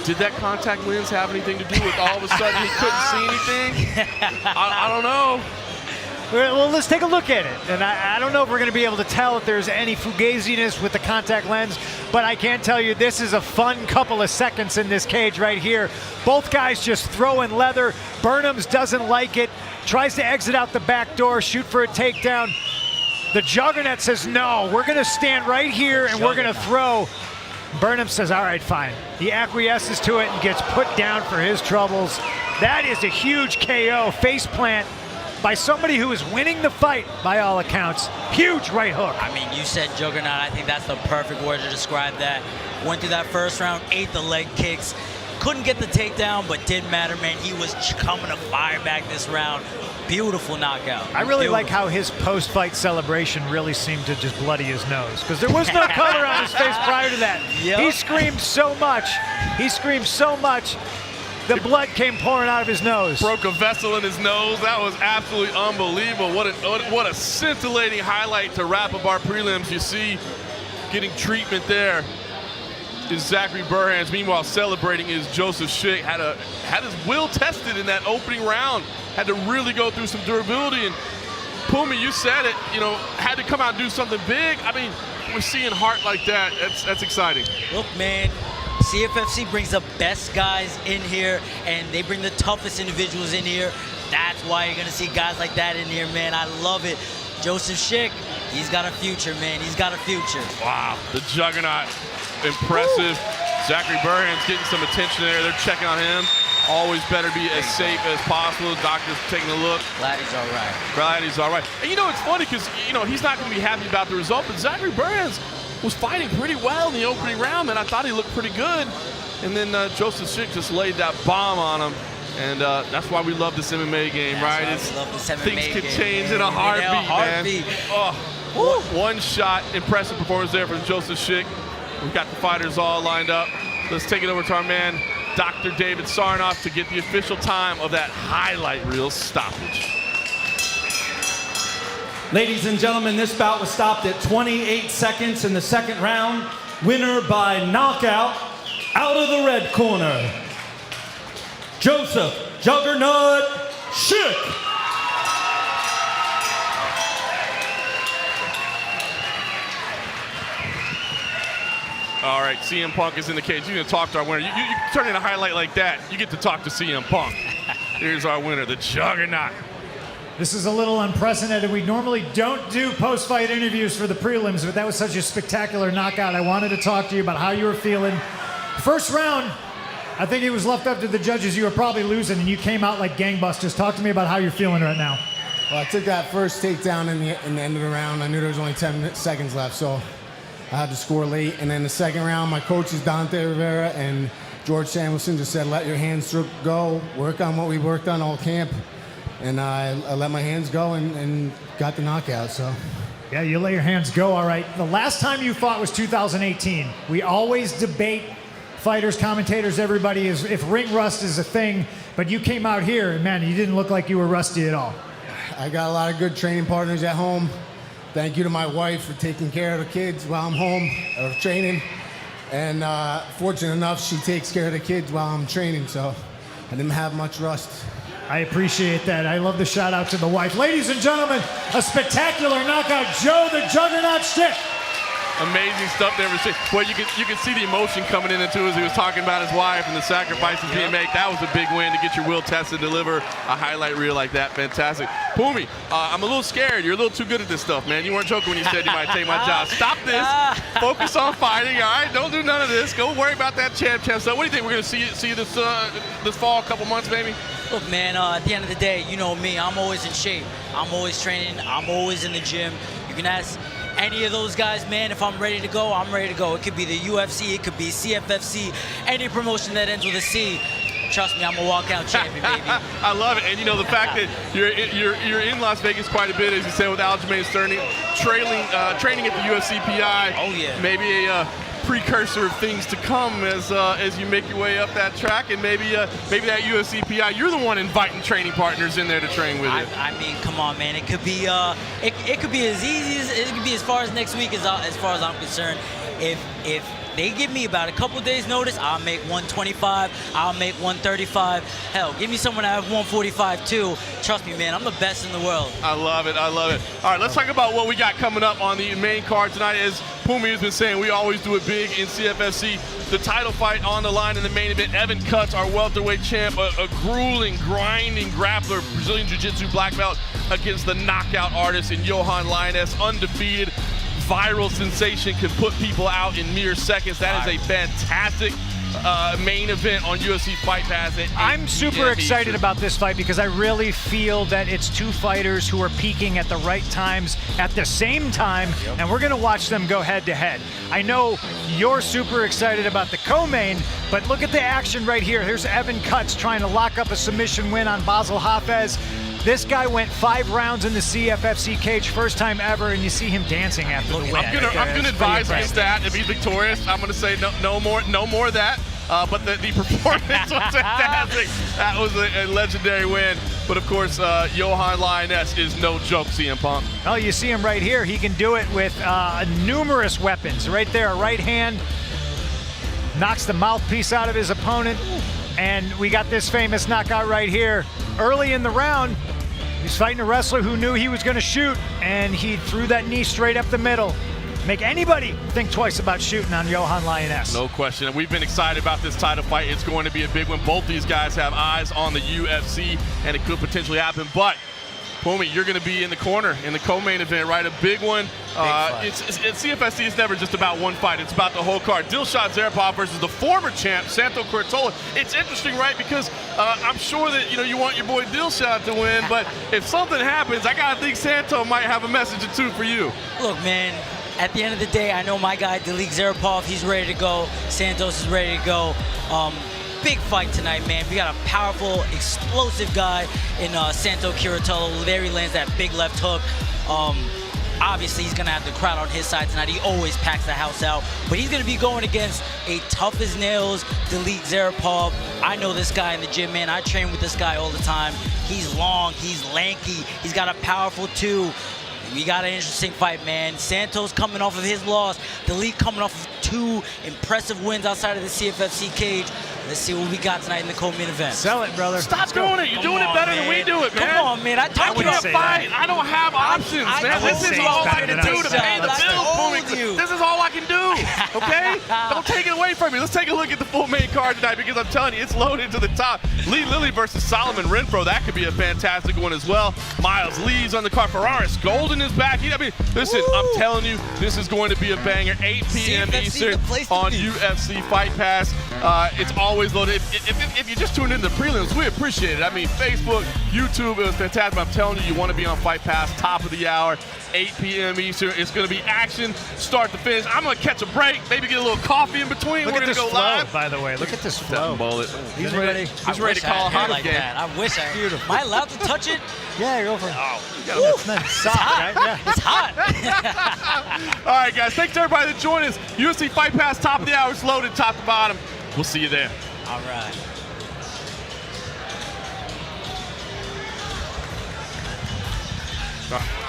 Did that contact lens have anything to do with all of a sudden he couldn't see anything? I don't know. Well, let's take a look at it. And I don't know if we're going to be able to tell if there's any fugaziness with the contact lens, but I can tell you this is a fun couple of seconds in this cage right here. Both guys just throwing leather. Burnhams doesn't like it, tries to exit out the back door, shoot for a takedown. The Juggernaut says, no, we're going to stand right here and we're going to throw. Burnham says, all right, fine. He acquiesces to it and gets put down for his troubles. That is a huge KO, face plant by somebody who is winning the fight by all accounts. Huge right hook. I mean, you said juggernaut. I think that's the perfect word to describe that. Went through that first round, ate the leg kicks. Couldn't get the takedown, but didn't matter, man. He was coming to fire back this round. Beautiful knockout. I really like how his post-fight celebration really seemed to just bloody his nose, because there was no color on his face prior to that. Yep. He screamed so much. He screamed so much. The blood came pouring out of his nose. Broke a vessel in his nose. That was absolutely unbelievable. What a scintillating highlight to wrap up our prelims. You see, getting treatment there is Zachary Burhans. Meanwhile, celebrating is Joseph Schick. Had his will tested in that opening round. Had to really go through some durability. And Pumi, you said it, had to come out and do something big. I mean, we're seeing heart like that. That's exciting. Look, man, CFFC brings the best guys in here, and they bring the toughest individuals in here. That's why you're going to see guys like that in here, man. I love it. Joseph Schick, he's got a future, man. He's got a future. Wow, the juggernaut. Impressive. Woo. Zachary Burhans getting some attention there. They're checking on him. Always better be as safe as possible. Doctor's taking a look. Glad he's all right. Glad he's all right. And it's funny because, he's not going to be happy about the result, but Zachary Burhans was fighting pretty well in the opening round, and I thought he looked pretty good. And then Joseph Schick just laid that bomb on him. And that's why we love this MMA game, right? Things can change in a heartbeat, man. Oh, one shot, impressive performance there from Joseph Schick. We've got the fighters all lined up. Let's take it over to our man, Dr. David Sarnoff, to get the official time of that highlight reel stoppage. Ladies and gentlemen, this bout was stopped at 28 seconds in the second round. Winner by knockout, out of the red corner, Joseph Juggernaut Schick. All right, CM Punk is in the cage. You're going to talk to our winner. You turn in a highlight like that, you get to talk to CM Punk. Here's our winner, the Juggernaut. This is a little unprecedented. We normally don't do post-fight interviews for the prelims, but that was such a spectacular knockout. I wanted to talk to you about how you were feeling. First round, I think it was left up to the judges. You were probably losing, and you came out like gangbusters. Talk to me about how you're feeling right now. Well, I took that first takedown in the end of the round. I knew there was only 10 seconds left, so I had to score late. And then the second round, my coaches, Dante Rivera and George Samuelson, just said, let your hands go, work on what we worked on all camp. And I let my hands go and got the knockout, so. Yeah, you let your hands go, all right. The last time you fought was 2018. We always debate, fighters, commentators, everybody, is if ring rust is a thing, but you came out here, and man, you didn't look like you were rusty at all. I got a lot of good training partners at home. Thank you to my wife for taking care of the kids while I'm home or training. And fortunate enough, she takes care of the kids while I'm training, so I didn't have much rust. I appreciate that. I love the shout out to the wife. Ladies and gentlemen, a spectacular knockout, Joe the Juggernaut Schick. Amazing stuff there. Well, you can see the emotion coming in too as he was talking about his wife and the sacrifices being made. That was a big win to get your will tested, deliver a highlight reel like that. Fantastic. Pumi, I'm a little scared. You're a little too good at this stuff, man. You weren't joking when you said you might take my job. Stop this. Focus on fighting, all right? Don't do none of this. Go worry about that champ stuff. What do you think? We're going to see this this fall, a couple months maybe? Look, man, at the end of the day, you know me. I'm always in shape. I'm always training. I'm always in the gym. You can ask any of those guys, man, if I'm ready to go, I'm ready to go. It could be the UFC, it could be CFFC, any promotion that ends with a C. Trust me, I'm a walkout champion, baby. I love it, and the fact that you're in Las Vegas quite a bit, as you said, with Aljamain Sterling, training at the UFC PI. Oh yeah. Maybe a precursor of things to come as you make your way up that track, and maybe that UFC PI, you're the one inviting training partners in there to train with you. I mean, come on, man. It could be it could be as easy as it could be as far as next week as far as I'm concerned. If they give me about a couple days notice, I'll make 125, I'll make 135. Hell, give me someone at 145 too. Trust me, man, I'm the best in the world. I love it, I love it. All right, let's talk about what we got coming up on the main card tonight. As Pumi has been saying, we always do it big in CFFC. The title fight on the line in the main event. Evan Cutts, our welterweight champ, a grueling, grinding grappler, Brazilian Jiu-Jitsu black belt, against the knockout artist in Johan Lioness, undefeated. Viral sensation can put people out in mere seconds. That is a fantastic main event on UFC Fight Pass. I'm super excited about this fight because I really feel that it's two fighters who are peaking at the right times at the same time, and we're going to watch them go head to head. I know you're super excited about the co-main, but look at the action right here. Here's Evan Cutts trying to lock up a submission win on Basel Hafez. This guy went 5 rounds in the CFFC cage, first time ever, and you see him dancing after the win. I'm gonna advise against that. If he's victorious, I'm gonna say no more of that. but the performance was fantastic. That was a legendary win. But of course, Johan Lioness is no joke, CM Punk. Oh, you see him right here. He can do it with numerous weapons. Right there, a right hand. Knocks the mouthpiece out of his opponent. And we got this famous knockout right here. Early in the round, he's fighting a wrestler who knew he was going to shoot, and he threw that knee straight up the middle. Make anybody think twice about shooting on Johan Lioness. No question. And we've been excited about this title fight. It's going to be a big one. Both these guys have eyes on the UFC, and it could potentially happen. But, Pumi, you're going to be in the corner in the co-main event, right? A big one. It's CFFC is never just about one fight. It's about the whole card. Dilshad Zaripov versus the former champ, Santo Cuartola. It's interesting, right? Because I'm sure that you want your boy Dilshad to win, but if something happens, I got to think Santo might have a message or two for you. Look, man. At the end of the day, I know my guy, Dilshad Zaripov, he's ready to go. Santos is ready to go. Big fight tonight, man. We got a powerful, explosive guy in Santo Cuartola. There he lands that big left hook. Obviously, he's going to have the crowd on his side tonight. He always packs the house out. But he's going to be going against a tough as nails Dilshad Zaripov. I know this guy in the gym, man. I train with this guy all the time. He's long. He's lanky. He's got a powerful two. We got an interesting fight, man. Santos coming off of his loss. Dilshad coming off of 2 impressive wins outside of the CFFC cage. Let's see what we got tonight in the co-main event. Sell it, brother. Stop doing it. You're doing it better than we do it, man. Come on, man. I can't fight. I don't have options, man. This is all I can do to pay the bills, Pumi. This is all I can do, okay? Don't take it away from me. Let's take a look at the full main card tonight because I'm telling you, it's loaded to the top. Lee Lilly versus Solomon Renfro. That could be a fantastic one as well. Miles Lee's on the card. Ferraris Golden is back. I mean, listen, I'm telling you, this is going to be a banger. 8 p.m. Eastern on UFC Fight Pass. It's always loaded. If you just tuned in to the prelims, we appreciate it. I mean, Facebook, YouTube, it was fantastic. I'm telling you, you want to be on Fight Pass, top of the hour, 8 p.m. Eastern. It's going to be action, start to finish. I'm going to catch a break, maybe get a little coffee in between. Look We're at going to this go flow, live. by the way. Look at this flow. Bullet. He's ready. He's ready to call a Huddle game. I wish I. Beautiful. Am I allowed to touch it? Yeah, go for it. Oh, It's not soft, right? Yeah. It's hot. All right, guys. Thanks to everybody that joined us. UFC Fight Pass, top of the hour. It's loaded, top to bottom. We'll see you there. All right. All right.